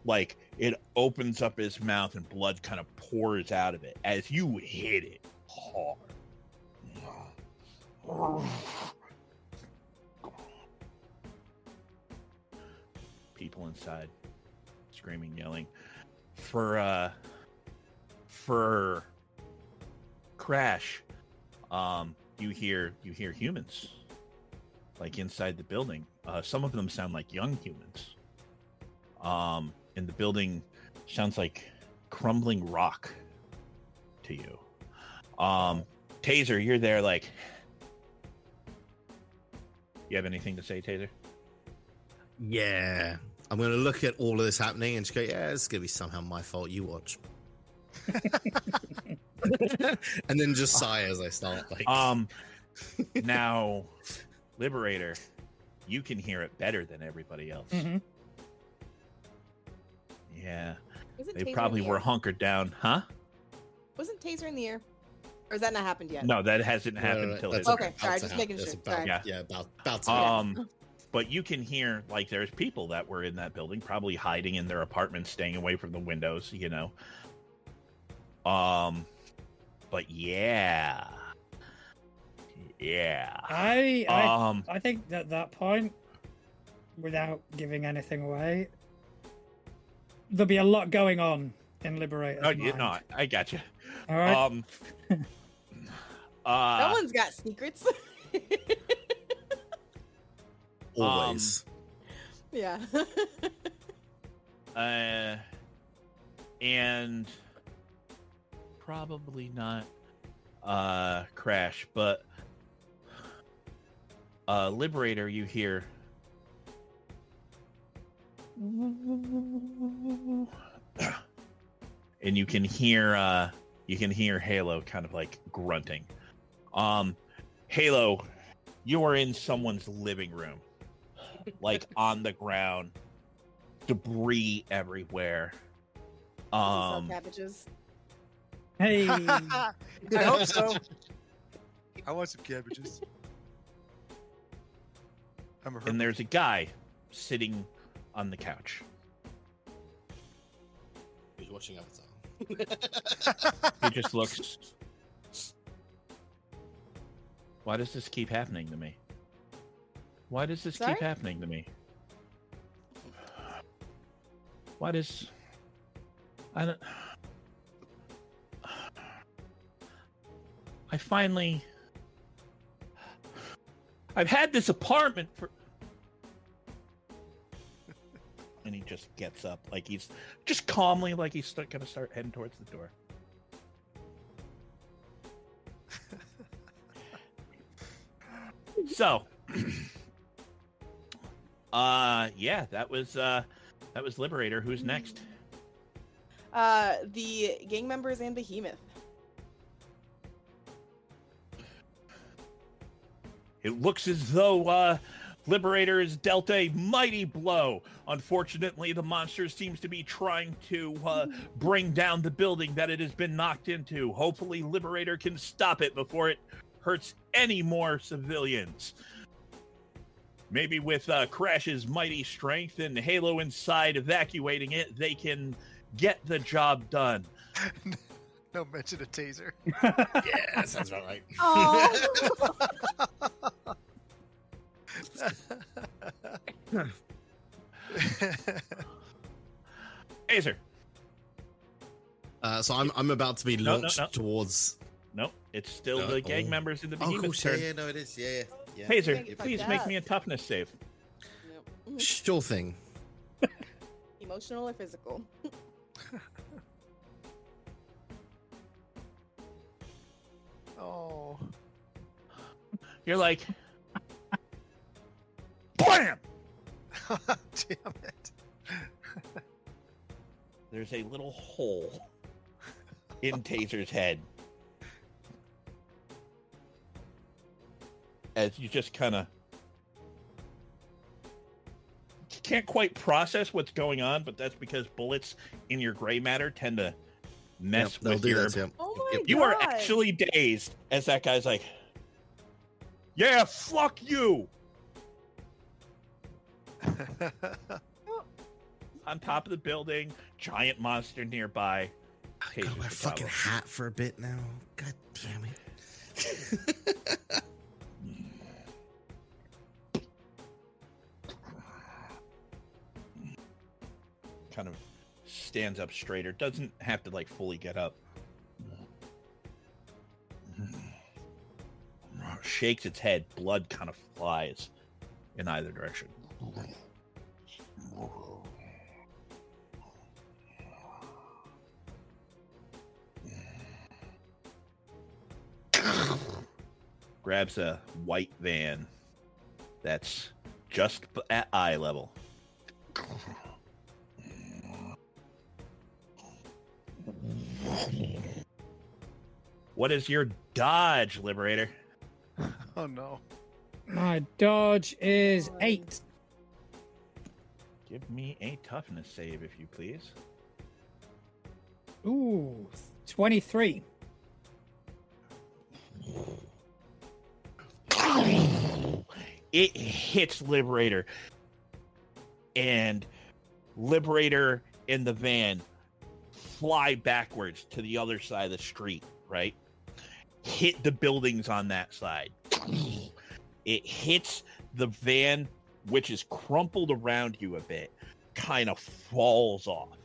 Like, it opens up his mouth and blood kind of pours out of it as you hit it hard. People inside screaming, yelling. For Crash, you hear humans like inside the building. Some of them sound like young humans. And the building sounds like crumbling rock to you. Taser, you're there like, you have anything to say, Taser? Yeah. I'm going to look at all of this happening and just go, yeah, it's going to be somehow my fault. You watch. And then just sigh as I start. Like, Now, Liberator, you can hear it better than everybody else. Mhm. Yeah, Wasn't they Taser probably in the were air? hunkered down, huh? Wasn't Taser in the air? Or has that not happened yet? No, that hasn't happened no, until that's it. Okay, about sorry, to just happen. making That's sure. about- Sorry. Yeah, about to happen. But you can hear like there's people that were in that building, probably hiding in their apartments, staying away from the windows, you know. But yeah. I think at that point, without giving anything away, there'll be a lot going on in Liberator's Oh, mind. you know, I got you. All right. That one's got secrets. Always. Yeah. And probably not Crash, but Liberator, you hear and you can hear Halo kind of like grunting. Halo, you are in someone's living room, like on the ground, debris everywhere. Sell cabbages. Hey. I hope so. I want some cabbages. I'm a And there's a guy sitting on the couch. He's watching Avatar. He just looks. Why does this keep happening to me? Why does this Sorry? keep happening to me? Why does I don't I finally I've had this apartment for and he just gets up like he's just calmly like he's gonna start heading towards the door. So yeah, that was Liberator. Who's next? The gang members and Behemoth. It looks as though Liberator has dealt a mighty blow. Unfortunately, the monster seems to be trying to bring down the building that it has been knocked into. Hopefully, Liberator can stop it before it hurts any more civilians. Maybe with Crash's mighty strength and Halo inside evacuating it, they can get the job done. No mention of taser. Yeah, that sounds about right. Oh. Taser. So I'm about to be No, launched towards. Nope, it's still No, the gang oh. members in the Oh, cool. Behemoth's Yeah, turn. yeah, no, it is. Yeah. Taser, Fuck please that. make me a toughness save. Nope. Sure thing. Emotional or physical? Oh. You're like, BAM! Damn it. There's a little hole in Taser's head. As you just kind of can't quite process what's going on, but that's because bullets in your gray matter tend to mess They'll with do your... that, yeah. Oh my god. You are actually dazed as that guy's like, yeah, fuck you. on top of the building, giant monster nearby. I got my fucking hat for a bit now. God damn it. Kind of stands up straighter. Doesn't have to like fully get up. Shakes its head. Blood kind of flies in either direction. Grabs a white van that's just at eye level. What is your dodge, Liberator? Oh no. My dodge is 8. Give me a toughness save, if you please. Ooh, 23. It hits Liberator, and Liberator and the van fly backwards to the other side of the street, right? Hit the buildings on that side. It hits the van, which is crumpled around you a bit, kind of falls off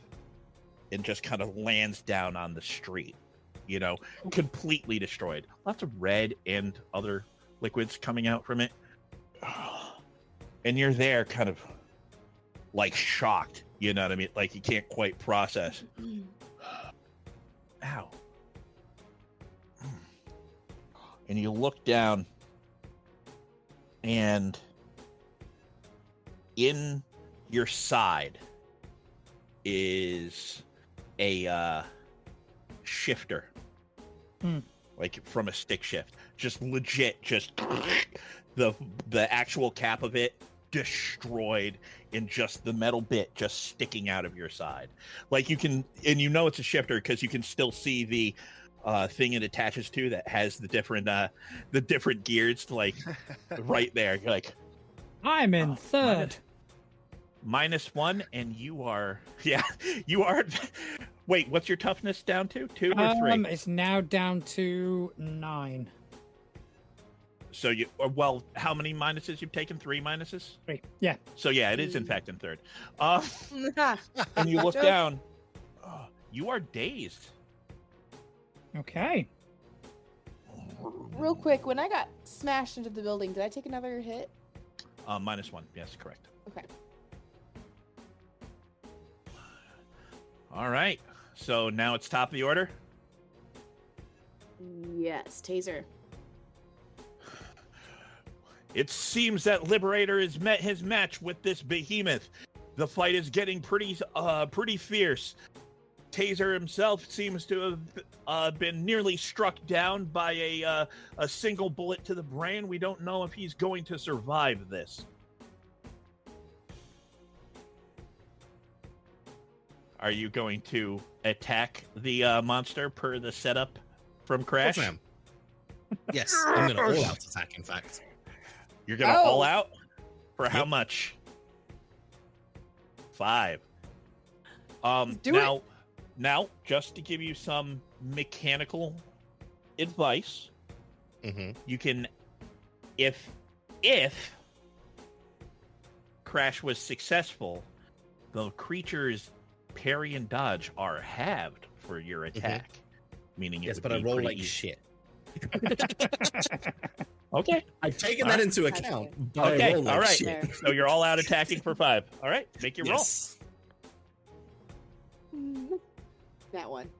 and just kind of lands down on the street, you know, completely destroyed. Lots of red and other liquids coming out from it. And you're there kind of like shocked, you know what I mean? Like you can't quite process. Ow. And you look down, and in your side is a shifter. Like from a stick shift. Just legit, just the actual cap of it destroyed, and just the metal bit just sticking out of your side. Like you can, and you know it's a shifter because you can still see the thing it attaches to that has the different gears, like right there. You're like, I'm in third. -1, and you are, yeah, you are. Wait, what's your toughness down to? 2 or 3? It's now down to 9. So you, or, well, how many minuses you've taken? 3 minuses? 3. Yeah. So yeah, it is in fact in third. And you look down, you are dazed. Okay. Real quick, when I got smashed into the building, did I take another hit? -1. Yes, correct. Okay. All right. So now it's top of the order. Yes, taser. It seems that Liberator has met his match with this behemoth. The fight is getting pretty fierce. Taser himself seems to have been nearly struck down by a single bullet to the brain. We don't know if he's going to survive this. Are you going to attack the monster per the setup from Crash? Of course I am. Yes, I'm going to all-out attack, in fact. You're going to all out? For how much? 5. Now, just to give you some mechanical advice, you can, if Crash was successful, the creature's parry and dodge are halved for your attack, meaning yes, it but I would roll be like pretty shit. Okay, I've taken that into account. But I okay, roll like all right. shit. So you're all out attacking for 5. All right, make your Yes. That one.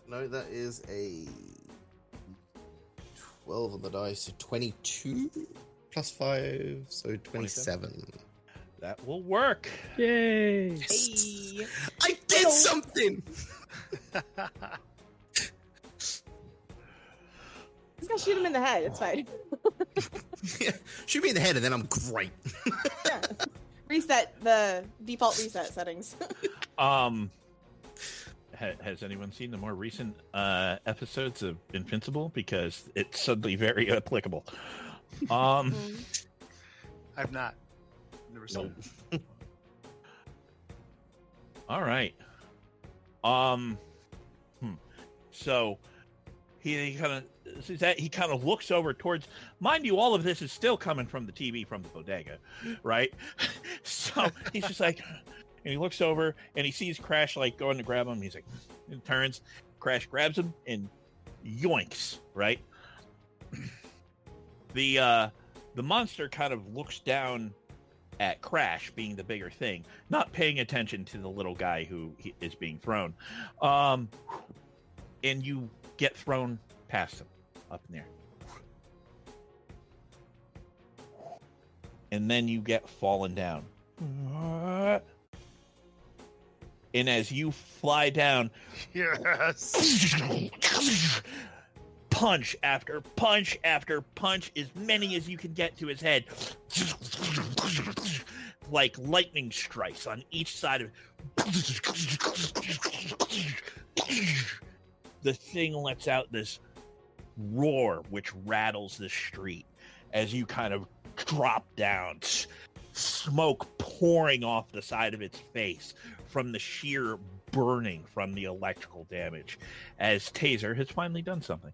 No, that is a 12 on the dice, so 22 plus 5, so 27. That will work. Yay. Yes. Hey. I did something! Just gonna shoot him in the head. It's fine. Yeah, shoot me in the head and then I'm great. Yeah. Reset the default reset settings. Has anyone seen the more recent episodes of Invincible? Because it's suddenly very applicable. I've not. Never seen it. All right. So he kind of looks over towards. Mind you, all of this is still coming from the TV from the bodega, right? So he's just like, and he looks over and he sees Crash like going to grab him. He's like, and turns. Crash grabs him and yoinks. Right. The monster kind of looks down at Crash, being the bigger thing, not paying attention to the little guy who is being thrown. And you get thrown past him up in there. And then you get fallen down. And as you fly down, Yes. punch after punch after punch, as many as you can get to his head, like lightning strikes on each side of it. The thing lets out this roar which rattles the street as you kind of drop down, smoke pouring off the side of its face from the sheer burning from the electrical damage, as Taser has finally done something.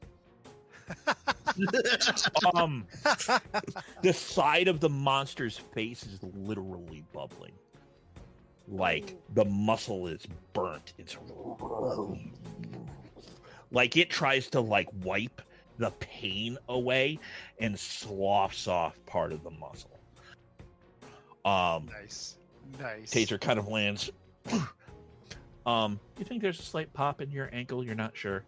The side of the monster's face is literally bubbling, like the muscle is burnt. It's like it tries to like wipe the pain away and sloughs off part of the muscle. Nice. Taser kind of lands. You think there's a slight pop in your ankle? You're not sure.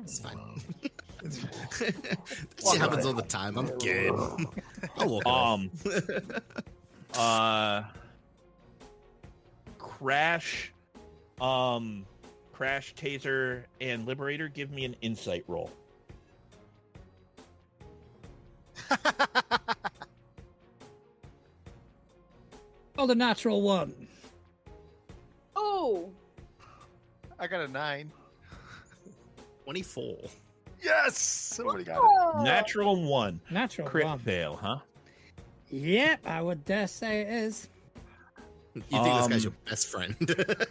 It's fine. Shit happens all the time. I'm good. I'll walk off. Crash, Taser, and Liberator, give me an insight roll. Oh, the natural one. Oh, I got a 9. 24. Yes! Somebody got it. oh. Natural 1. Natural Crit one. fail, huh? Yep, I would dare say it is. You think this guy's your best friend?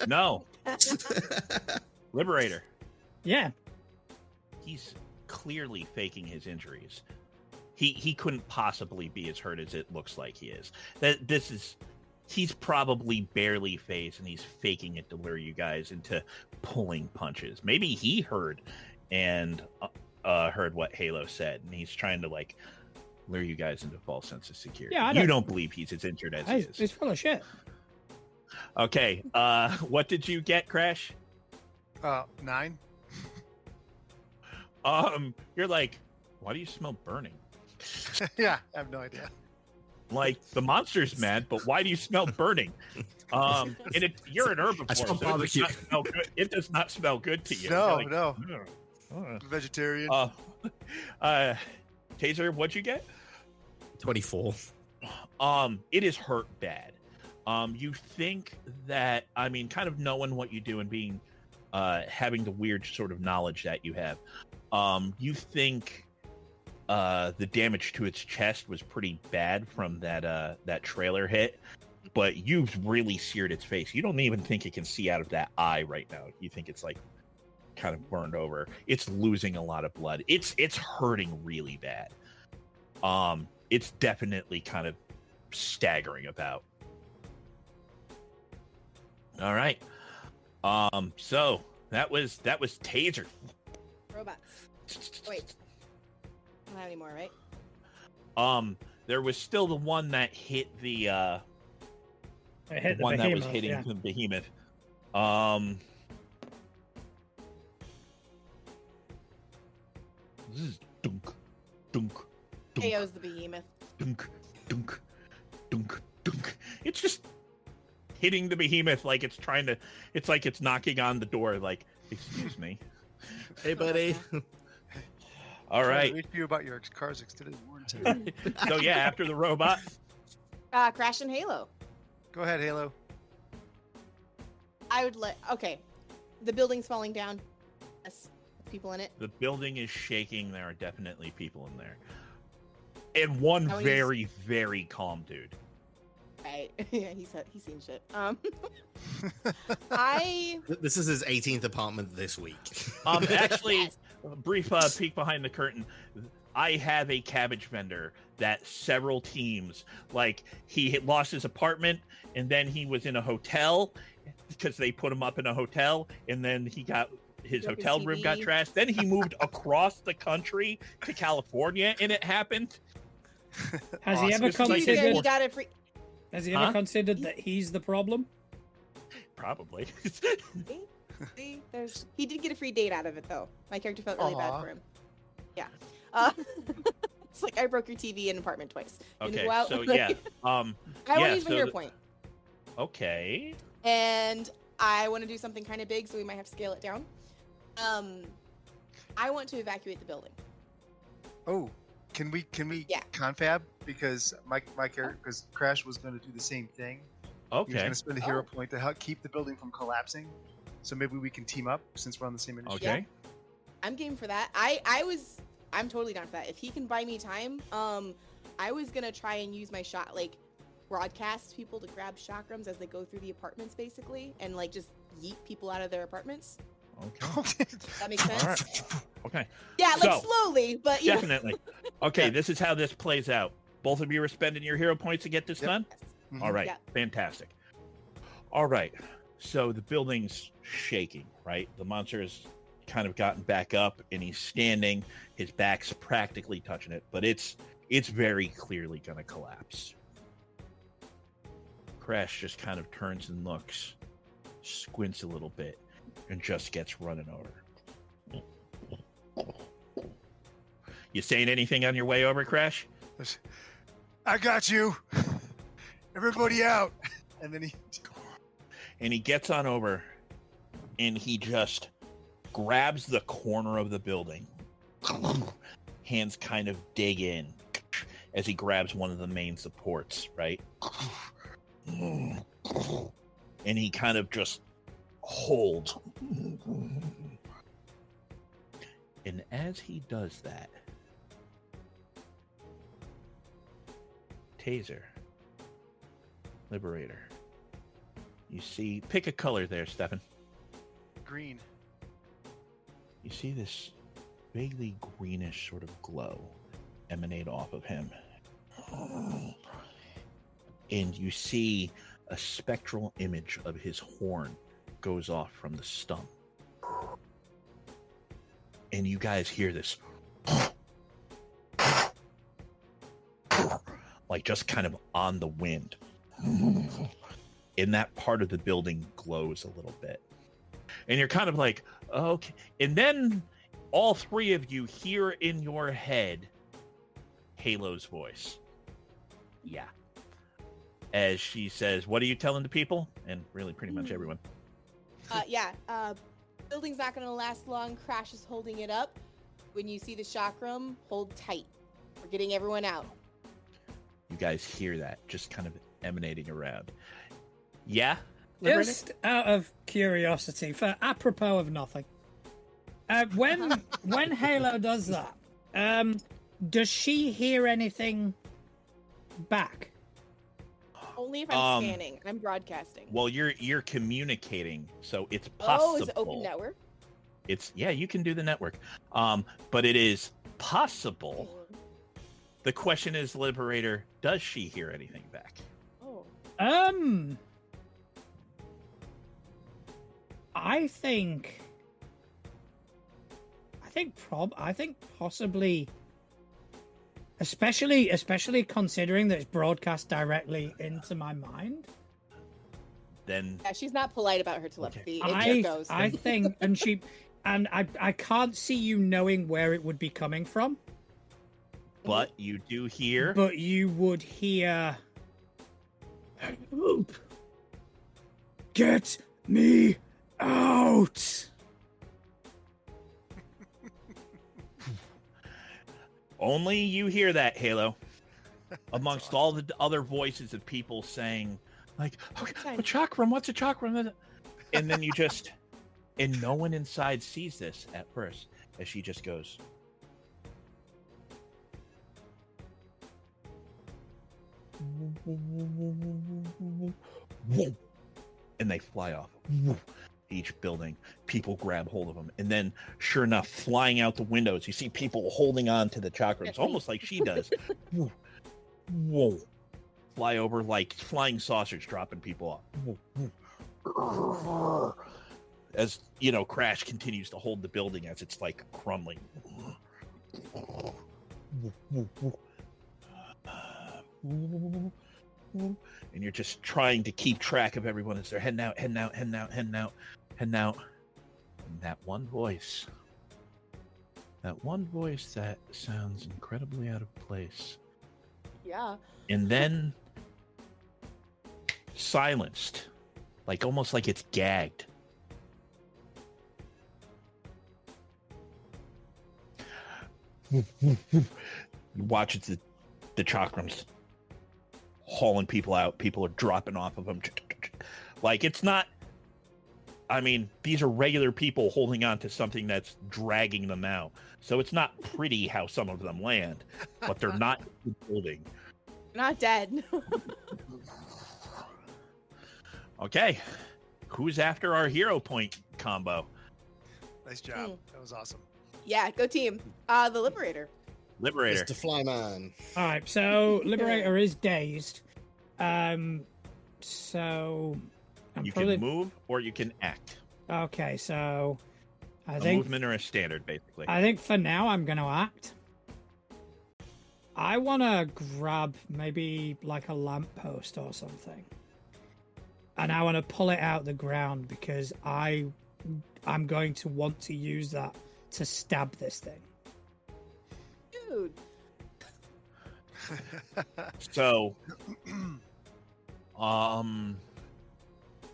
No. Liberator. Yeah. He's clearly faking his injuries. He couldn't possibly be as hurt as it looks like he is. He's probably barely phased, and he's faking it to lure you guys into pulling punches. Maybe he heard what Halo said, and he's trying to like lure you guys into a false sense of security. Yeah, you don't believe he's as injured as he is. He's full of shit. Okay, what did you get, Crash? 9. You're like, why do you smell burning? Yeah, I have no idea. Like, the monster's mad, but why do you smell burning? And you're an herbivore. I smell so barbecue. It does not smell good. It does not smell good to you. No, You're like, no. "Ugh." Vegetarian. Taser, what'd you get? 24. It is hurt bad. You think that, I mean, kind of knowing what you do and being, having the weird sort of knowledge that you have, you think the damage to its chest was pretty bad from that trailer hit, but you've really seared its face. You don't even think it can see out of that eye right now. You think it's like kind of burned over. It's losing a lot of blood. It's hurting really bad. It's definitely kind of staggering about. All right. So that was Taser. Robots. Wait. Not anymore, right? There was still the one that hit the It hit the one that was behemoth, hitting yeah. the behemoth. This is dunk, dunk, dunk, KO's the behemoth. dunk, dunk, dunk, dunk. It's just hitting the behemoth like it's trying to. It's like it's knocking on the door. Like, excuse me. Hey, buddy. All right. Read to you about your car's extended warranty. So yeah, after the robot, Crash and Halo. Go ahead, Halo. I would okay. The building's falling down. Yes. People in it. the building is shaking. There are definitely people in there. And one How he's- very, very calm dude. Right. Yeah, he's seen shit. I This is his 18th apartment this week. Actually, Yes. a brief peek behind the curtain. I have a cabbage vendor that several teams, like, he had lost his apartment and then he was in a hotel because they put him up in a hotel, and then his Broke his hotel room got TV. trashed. Then he moved across the country to California, and it happened. Has he Awesome. ever This is like his He considered? fourth- got it free. Has he Huh? ever considered that he's the problem? Probably. See, he did get a free date out of it though. My character felt really Aw. bad for him. Yeah. It's like I broke your TV in an apartment twice. You Okay, go out, so like- yeah. I want Yeah, to use my so hero the- point, Okay. and I want to do something kind of big, so we might have to scale it down. I want to evacuate the building. Oh, can we Yeah. confab? Because my character, because Crash was going to do the same thing. He was Okay. going to spend a hero Oh. point to help keep the building from collapsing. So maybe we can team up since we're on the same initiative. Okay. I'm game for that. I'm totally down for that. If he can buy me time, I was gonna try and use my shot, like, broadcast people to grab chakrams as they go through the apartments, basically, and like just yeet people out of their apartments. Okay. That makes sense. All right. Okay. Yeah, like So, slowly, but you know. Definitely. Okay, Yeah. this is how this plays out. Both of you are spending your hero points to get this Yep. done? Mhm. All right. Yeah. Fantastic. All right. So the building's shaking, right? The monster has kind of gotten back up and he's standing. His back's practically touching it, but it's very clearly going to collapse. Crash just kind of turns and looks, squints a little bit, and just gets running over. You saying anything on your way over, Crash? I got you. Everybody out. And then he. And he gets on over and he just grabs the corner of the building. Hands kind of dig in as he grabs one of the main supports, right? And he kind of just holds. And as he does that, Taser, Liberator, you see, pick a color there, Stefan. Green. You see this vaguely greenish sort of glow emanate off of him. And you see a spectral image of his horn goes off from the stump. And you guys hear this like just kind of on the wind. And that part of the building glows a little bit. And you're kind of like, okay. And then all three of you hear in your head Halo's voice. Yeah. As she says, what are you telling the people? And really pretty much everyone. Building's not gonna last long. Crash is holding it up. When you see the chakram, hold tight. We're getting everyone out. You guys hear that just kind of emanating around. Yeah? Liberator? Just out of curiosity, for apropos of nothing, when Halo does that, does she hear anything back? Only if I'm scanning. I'm broadcasting. Well, you're communicating, so it's Oh, possible. is it open network? It's you can do the network. But it is possible. The question is, Liberator, does she hear anything back? Oh. I think possibly, especially considering that it's broadcast directly into my mind. Then Yeah, she's not polite about her telepathy. It I just goes. I think, and I can't see you knowing where it would be coming from, but you do hear but you would hear, "Help! Get me out!" only you hear that, Halo. Amongst all the other voices of people saying, like, okay, a chakram, what's a chakram? And then you just, and no one inside sees this at first, as she just goes, And they fly off. Each building, people grab hold of them, and then, sure enough, flying out the windows, you see people holding on to the chakrams, almost like she does. Whoa! Fly over like flying saucers, dropping people off. As you know, Crash continues to hold the building as it's like crumbling. And you're just trying to keep track of everyone as they're heading out. And that one voice that sounds incredibly out of place. Yeah. And then silenced, like almost like it's gagged. You watch it, the chakrams hauling people out. People are dropping off of them. Like, it's not, I mean, these are regular people holding on to something that's dragging them out. So it's not pretty how some of them land, but they're not building. Not dead. Okay. Who's after our hero point combo? Nice job. That was awesome. Yeah, go team. The Liberator. Liberator. Mr. Flyman. All right, so Liberator is dazed. So I'm You probably can move or you can act. okay. So I A think movement or a standard, basically. I think for now I'm gonna act. I want to grab maybe like a lamppost or something, and I want to pull it out the ground because I'm going to want to use that to stab this thing. Dude. So,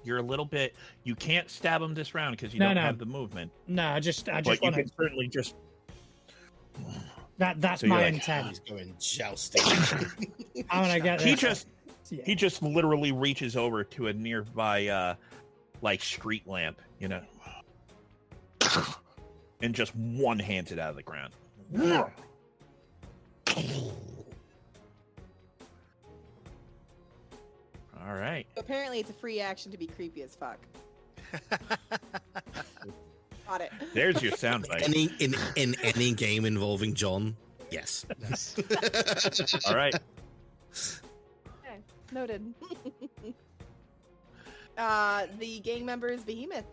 you're a little bit. You can't stab him this round because you don't have the movement. No, I just But want you to. can certainly just. That's So you're my like, intent. He's going jousting. I want to get. He this- just yeah. he just literally reaches over to a nearby like street lamp, you know, and just one hands it out of the ground. All right. Apparently, it's a free action to be creepy as fuck. Got it. There's your soundbite. in any game involving John, yes. Yes. All right. Okay, noted. The gang member is Behemoth.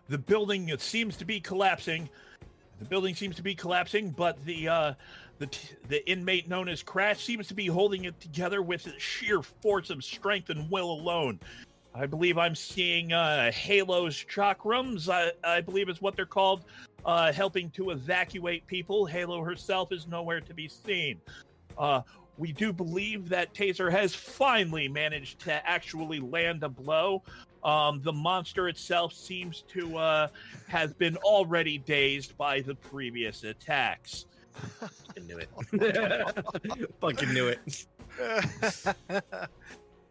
The building seems to be collapsing. But the inmate known as Crash seems to be holding it together with sheer force of strength and will alone. I believe I'm seeing Halo's chakrams, I believe is what they're called, helping to evacuate people. Halo herself is nowhere to be seen. We do believe that Taser has finally managed to actually land a blow. The monster itself seems to have been already dazed by the previous attacks. Fucking knew it. Fucking knew it.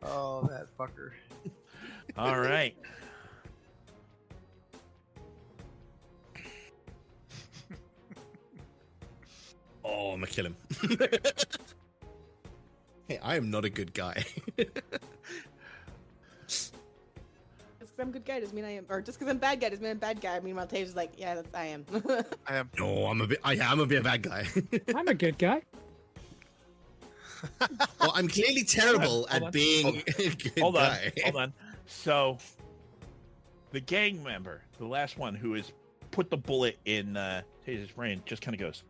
Oh, that fucker. All right. Oh, I'm gonna kill him. Hey, I am not a good guy. Just because I'm a good guy doesn't mean I am, or just because I'm a bad guy doesn't mean I'm a bad guy. I mean, Taser's like, yeah, I am. I am. No, I am a bit of a bad guy. I'm a good guy. Well, I'm clearly terrible Hold on, at being a good Hold on. guy. Hold on. So, the gang member, the last one who has put the bullet in Taser's brain, just kind of goes,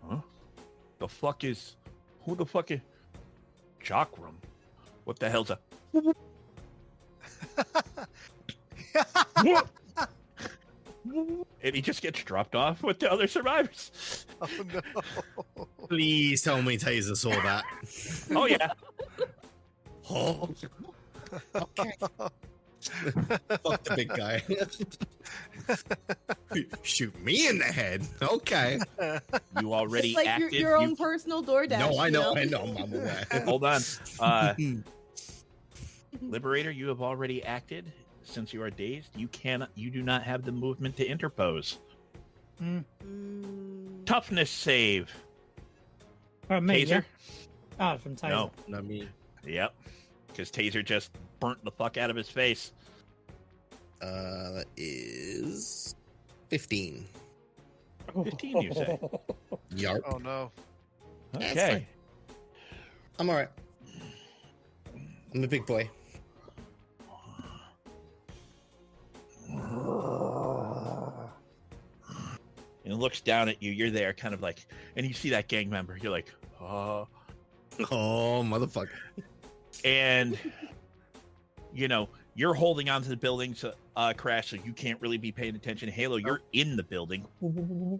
"Huh? Who the fuck is Chakram? What the hell's a?" And he just gets dropped off with the other survivors. Oh no. Please tell me Taser saw that. Oh yeah. Oh. Okay. Fuck the big guy. Shoot me in the head. Okay. You already It's like acted. your own personal DoorDash. No, I you know. I'm aware. Hold on. Liberator, you have already acted. Since you are dazed, you do not have the movement to interpose. Mm. Toughness save. Or me, Taser? yeah? Oh, from Taser. No. Not me. Yep. Because Taser just burnt the fuck out of his face. That is 15. 15, you say? Yarp. Oh no. Yeah, it's Okay. fine. I'm alright. I'm a big boy. And it looks down at you. You're there, kind of like, and you see that gang member. You're like, oh. Oh, motherfucker. And, you know, you're holding onto the building, so, Crash, so you can't really be paying attention. Halo, you're in the building.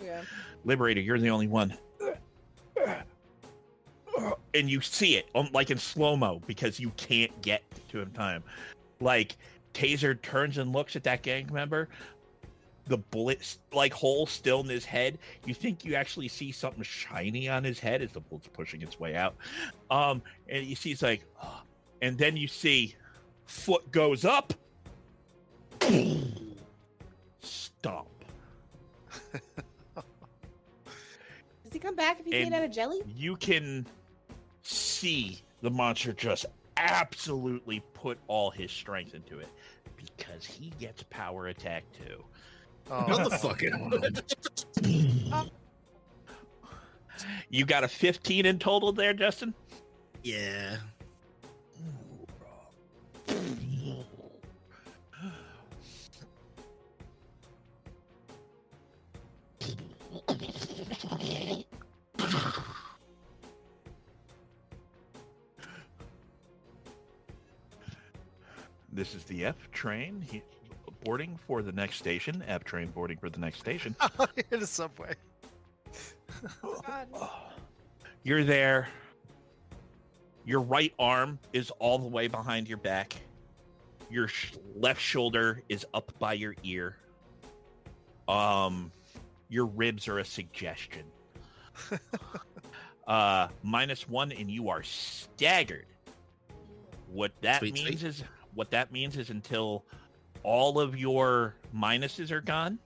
Yeah. Liberator, you're the only one. And you see it, like in slow-mo, because you can't get to him in time. Like, Taser turns and looks at that gang member. The bullet's like hole still in his head. You think you actually see something shiny on his head as the bullet's pushing its way out. And you see, it's like, and then you see foot goes up. Stomp. Does he come back if he's And- made out of jelly? You can see the monster just absolutely put all his strength into it because he gets power attack too. Oh, Motherfucker. You got a 15 in total there, Justin? Yeah. This is the F train boarding for the next station. F train boarding for the next station. in the subway. God. You're there. Your right arm is all the way behind your back. Your left shoulder is up by your ear. Your ribs are a suggestion. -1, and you are staggered. What that Sweet, means sweet. is until all of your minuses are gone,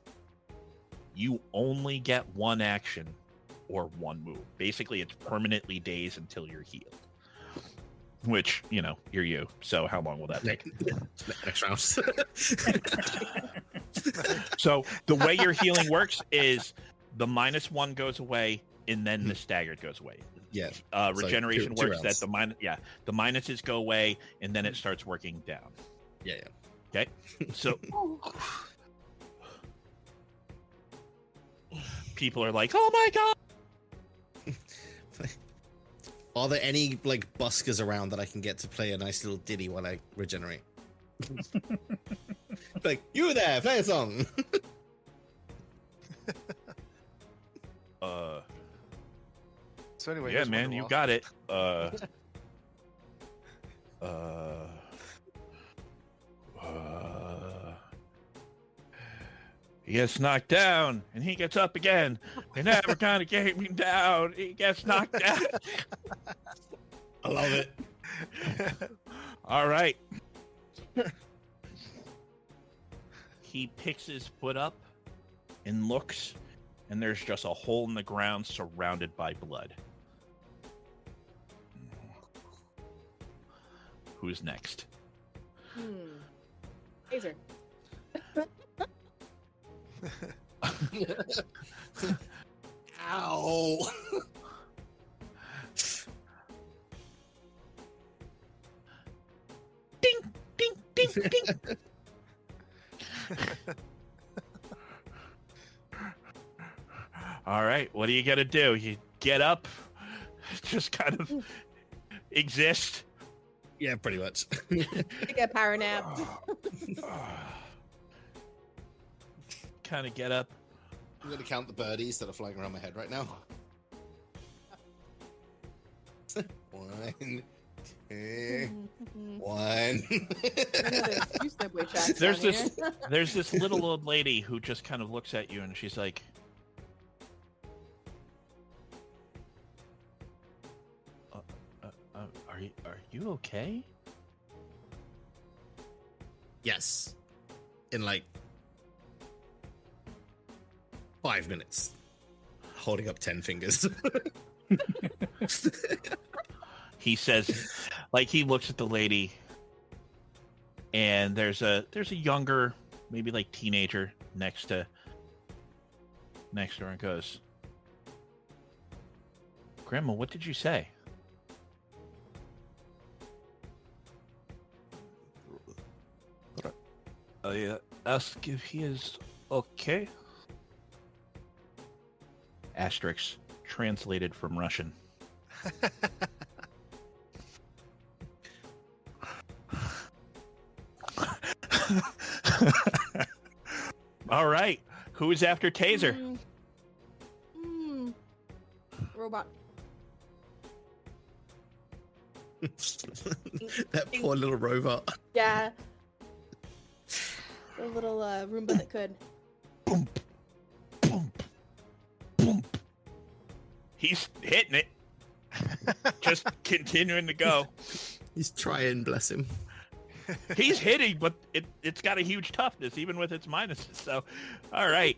you only get one action or one move. Basically, it's permanently dazed until you're healed. Which, you know, you're you. So how long will that take? Next round. So the way your healing works is the -1 goes away and then the staggered goes away. Yeah. Regeneration two works rounds. that the minuses go away and then it starts working down. Yeah. Okay. So people are like, "Oh my god!" Are there any like buskers around that I can get to play a nice little ditty while I regenerate? Like, you there, play a song. So anyway, Yeah, here's man, you Wonderwall. got it. He gets knocked down and he gets up again. They're never gonna get me down. He gets knocked down. I love it. All right. He picks his foot up and looks, and there's just a hole in the ground surrounded by blood. Who's next? Taser. Ow. Ding, ding, ding, ding. All right, what are you gonna do? You get up, just kind of exist. Yeah, pretty much. Take a power nap. Kind of get up. I'm gonna count the birdies that are flying around my head right now. 1, 2, 1. You subway tracks There's down this here. there's this little old lady who just kind of looks at you and she's like, are you okay? Yes. In like 5 minutes. Holding up 10 fingers. He says, like he looks at the lady, and there's a younger, maybe like teenager next to her, and goes, "Grandma, what did you say?" I ask if he is okay. Asterisk translated from Russian. All right. Who is after Taser? Robot. That poor little robot. Yeah. The little Roomba that could. Boom, boom, boom. He's hitting it. Just continuing to go. He's trying, bless him. He's hitting, but it's got a huge toughness, even with its minuses. So, all right.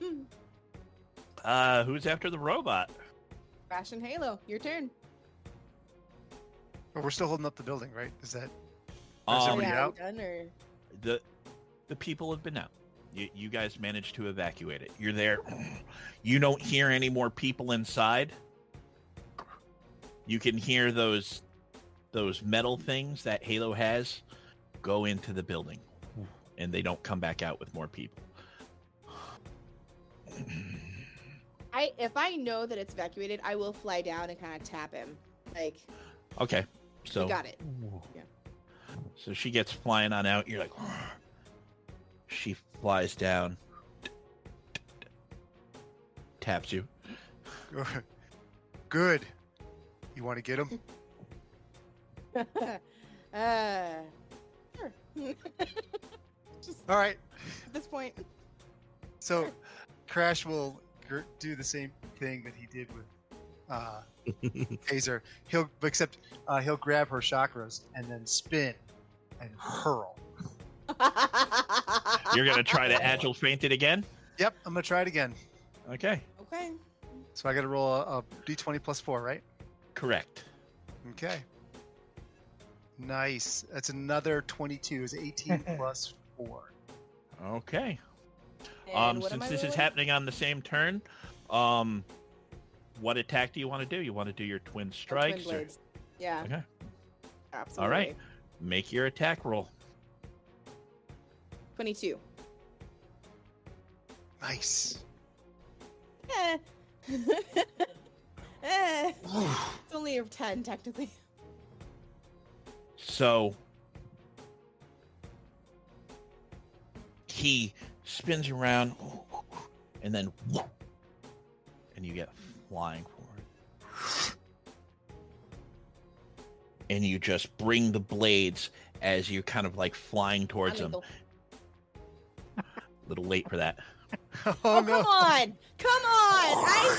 Who's after the robot? Crash and Halo, your turn. But we're still holding up the building, right? Is that? Um, yeah. out? Done, or... The people have been out. You guys managed to evacuate it. You're there. You don't hear any more people inside. You can hear those metal things that Halo has go into the building, and they don't come back out with more people. If I know that it's evacuated, I will fly down and kind of tap him. Like, Okay, so you got it. Yeah. So she gets flying on out. You're like, she flies down, taps you. Good. You want to get him? Sure. Just All right. at this point. So, Crash will do the same thing that he did with Taser. He'll grab her chakras and then spin and hurl. You're gonna try to agile feint it again. Yep, I'm gonna try it again. Okay, Okay. So I got to roll a d20 plus 4, right? correct. Okay. Nice. That's another 22. Is 18 plus 4. Okay. And what am Since I this is rolling? happening on the same turn, what attack do you want to do? You want to do your twin Oh, strikes? twin blades. Yeah. Okay. Absolutely. All right. Make your attack roll. 22. Nice. Eh. Eh. It's only a 10, technically. So he spins around, and then, and you get flying forward. And you just bring the blades as you're kind of like flying towards them. A little late for that. Oh, Oh, no. come on! Come on!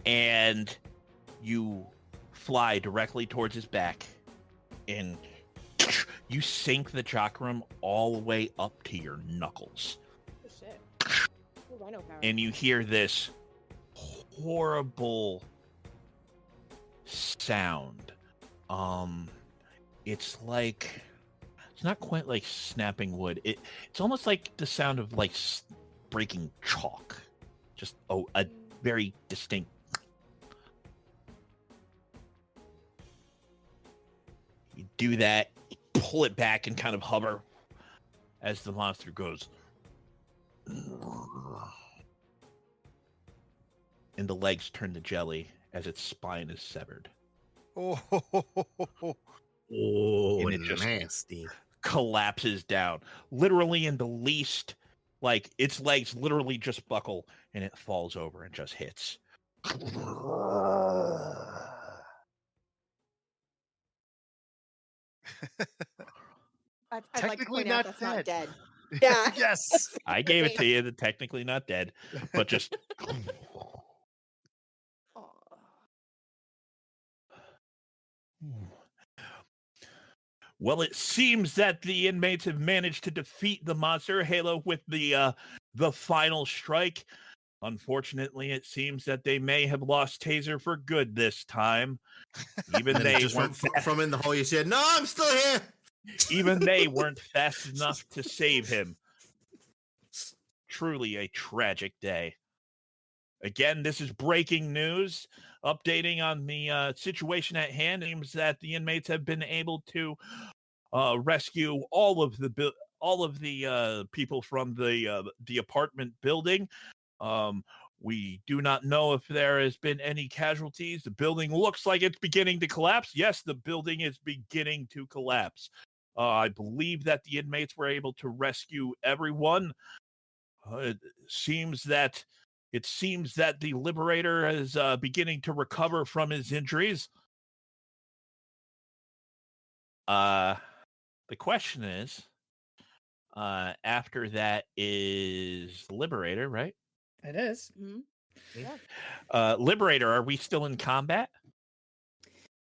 And you fly directly towards his back, and you sink the chakram all the way up to your knuckles. Oh, shit. Oh, rhino power. And you hear this horrible sound. It's like, it's not quite like snapping wood. It's almost like the sound of like breaking chalk. Just a very distinct. You do that, pull it back, and kind of hover as the monster goes. And the legs turn to jelly as its spine is severed. Oh, Oh, And it just- nasty. Collapses down, literally in the least, like its legs literally just buckle, and it falls over and just hits. I'd like to Technically point out not that's not dead. dead. Yeah. Yes. I gave it to you. They're technically not dead, but just Aw. well, it seems that the inmates have managed to defeat the monster Halo with the final strike. Unfortunately, it seems that they may have lost Taser for good this time. Even And then they just weren't from in the hole, you said, "No, I'm still here." even they weren't fast enough to save him. Truly a tragic day. Again, this is breaking news. Updating on the situation at hand, it seems that the inmates have been able to rescue all of the people from the apartment building. We do not know if there has been any casualties. The building looks like it's beginning to collapse. Yes, the building is beginning to collapse. I believe that the inmates were able to rescue everyone. It seems that the Liberator is beginning to recover from his injuries. The question is, after that is the Liberator, right? It is. Mhm. Yeah. Liberator, are we still in combat?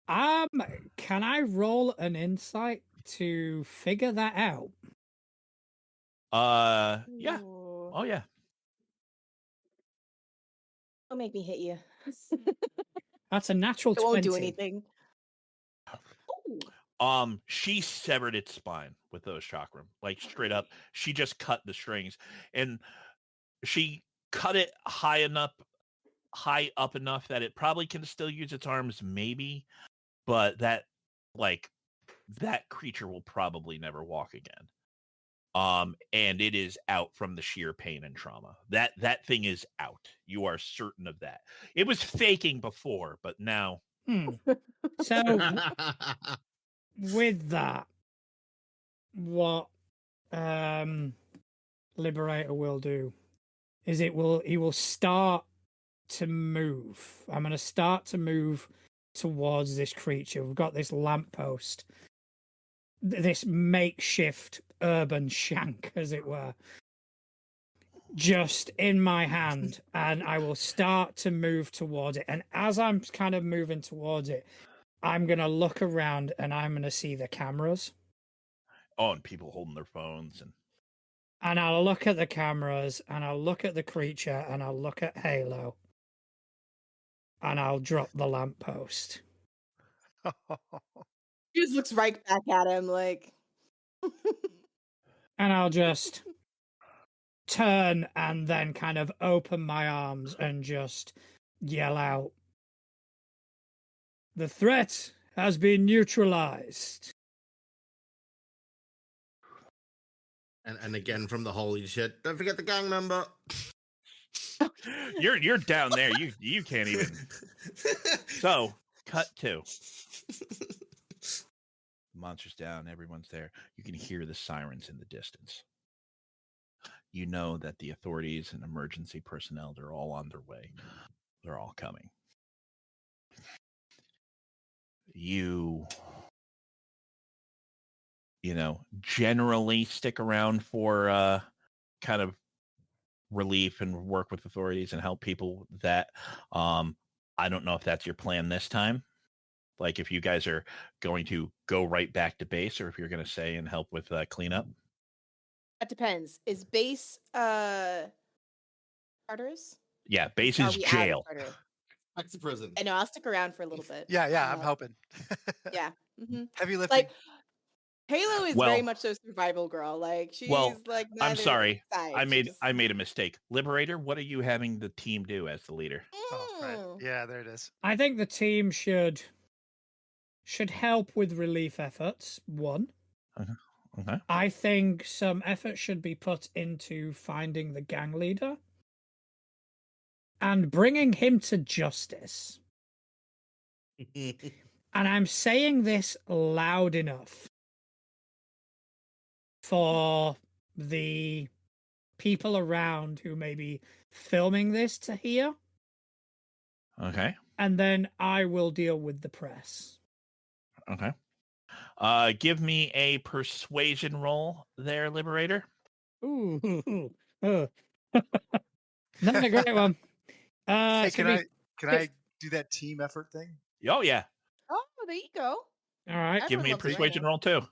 Can I roll an insight to figure that out? Yeah. Ooh. Oh, yeah. Don't make me hit you. That's a natural It won't 20. do anything. Ooh. She severed its spine with those chakram, like straight up. She just cut the strings, and she cut it high up enough that it probably can still use its arms, maybe, but that creature will probably never walk again. And it is out from the sheer pain and trauma. That thing is out. You are certain of that. It was faking before, but now So with that, what Liberator will do is he will start to move. I'm going to start to move towards this creature. We've got this lamppost, this makeshift urban shank, as it were, just in my hand, and I will start to move towards it. And as I'm kind of moving towards it, I'm going to look around and I'm going to see the cameras. Oh, and people holding their phones And I'll look at the cameras and I'll look at the creature and I'll look at Halo. And I'll drop the lamppost. He just looks right back at him like. And I'll just turn and then kind of open my arms and just yell out, "The threat has been neutralized." And again from the hole, you said, "Don't forget the gang member." you're down there. You can't even. So cut to monsters down. Everyone's there. You can hear the sirens in the distance. You know that the authorities and emergency personnel, they're all on their way. They're all coming. You generally stick around for kind of relief and work with authorities and help people with that. I don't know if that's your plan this time. Like if you guys are going to go right back to base or if you're going to stay and help with cleanup. That depends. Is base Tartarus? Yeah, base Are is we out of jail. Tartarus? Back to prison. I know. I'll stick around for a little bit. Yeah, I'm helping. Yeah. hmm Heavy lifting. Like Halo is very Well- much so survival girl. Like she's Well, like. I'm neither sorry. side. I She made just- I made a mistake. Liberator, what are you having the team do as the leader? Oh, right. Mm. Yeah, there it is. I think the team should help with relief efforts. One. Okay. I think some effort should be put into finding the gang leader and bringing him to justice. And I'm saying this loud enough for the people around who may be filming this to hear. Okay. And then I will deal with the press. Okay. Give me a persuasion roll there, Liberator. Ooh. Not a great one. Hey, It's gonna can I do that team effort thing? Oh, yeah. Oh, there you go. All right. Give me a Everyone loves a persuasion rhino. roll, too.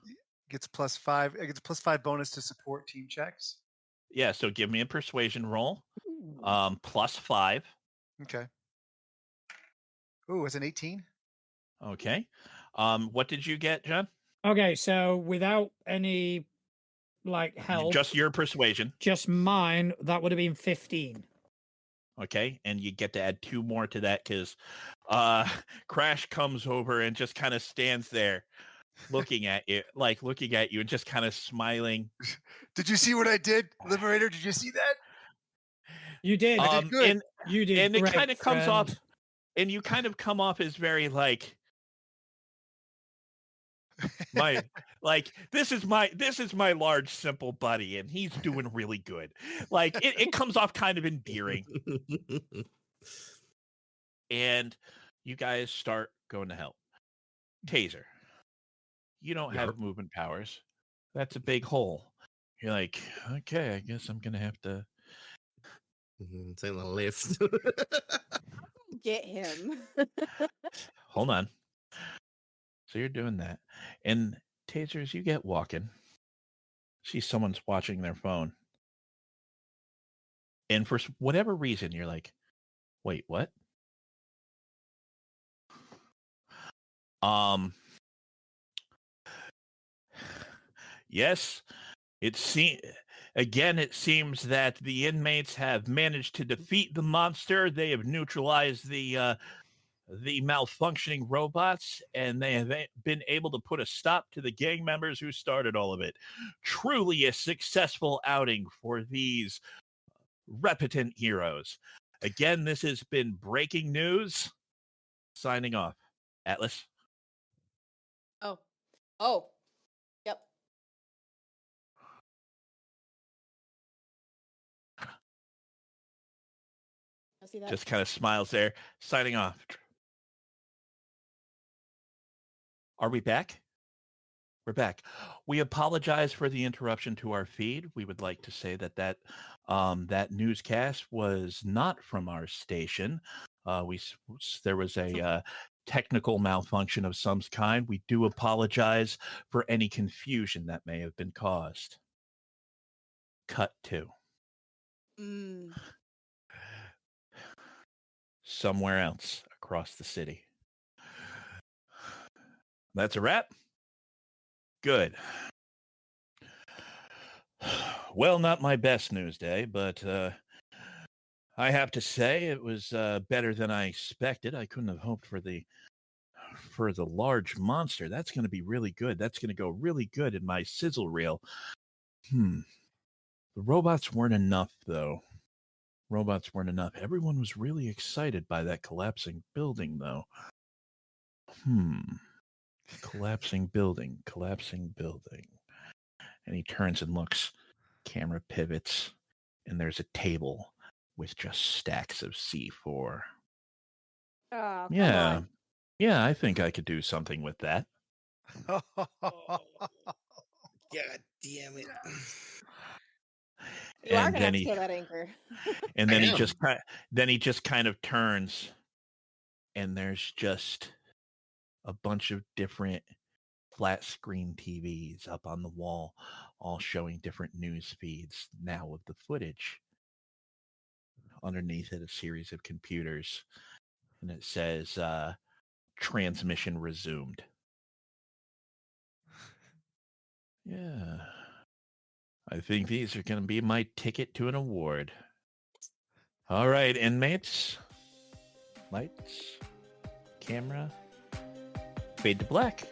Gets +5. It gets +5 bonus to support team checks. Yeah, so give me a persuasion roll. Ooh. +5. Okay. Ooh, it's an 18. Okay. What did you get, John? Okay, so without any like help, Just your persuasion. just mine, that would have been 15. Okay, and you get to add 2 more to that because Crash comes over and just kind of stands there looking at you and just kind of smiling. Did you see what I did, Liberator? Did you see that? You did. I did good. And You did and it great, kind of comes off, friend. and you kind of come off as very like my this is my large simple buddy and he's doing really good. Like it comes off kind of endearing, and you guys start going to help. Taser, you don't have Yarp. movement powers. That's a big hole. You're like, okay, I guess I'm gonna have to. Take the lift. Get him. Hold on. So you're doing that, and Taser, as you get walking, see someone's watching their phone, and for whatever reason, you're like, wait, what? Yes, it seems that the inmates have managed to defeat the monster. They have neutralized the malfunctioning robots, and they have been able to put a stop to the gang members who started all of it. Truly a successful outing for these repentant heroes. Again, this has been breaking news. Signing off. Atlas. Oh. Yep. I see that. Just kind of smiles there. Signing off. Are we back? We're back. We apologize for the interruption to our feed. We would like to say that newscast was not from our station. There was a technical malfunction of some kind. We do apologize for any confusion that may have been caused. Cut 2. Somewhere else across the city. That's a wrap. Good. Well, not my best news day, but I have to say it was better than I expected. I couldn't have hoped for the large monster. That's going to be really good. That's going to go really good in my sizzle reel. The robots weren't enough, though. Robots weren't enough. Everyone was really excited by that collapsing building, though. Collapsing building. And he turns and looks. Camera pivots, and there's a table with just stacks of C4. Oh, come Yeah. on. Yeah, I think I could do something with that. God damn it. You are And gonna then have to he kill that anchor. and then I he am. just kind of turns, and there's just a bunch of different flat screen TVs up on the wall, all showing different news feeds now of the footage. Underneath it, a series of computers, and it says transmission resumed. Yeah. I think these are going to be my ticket to an award. All right, inmates. Lights, camera, fade to black.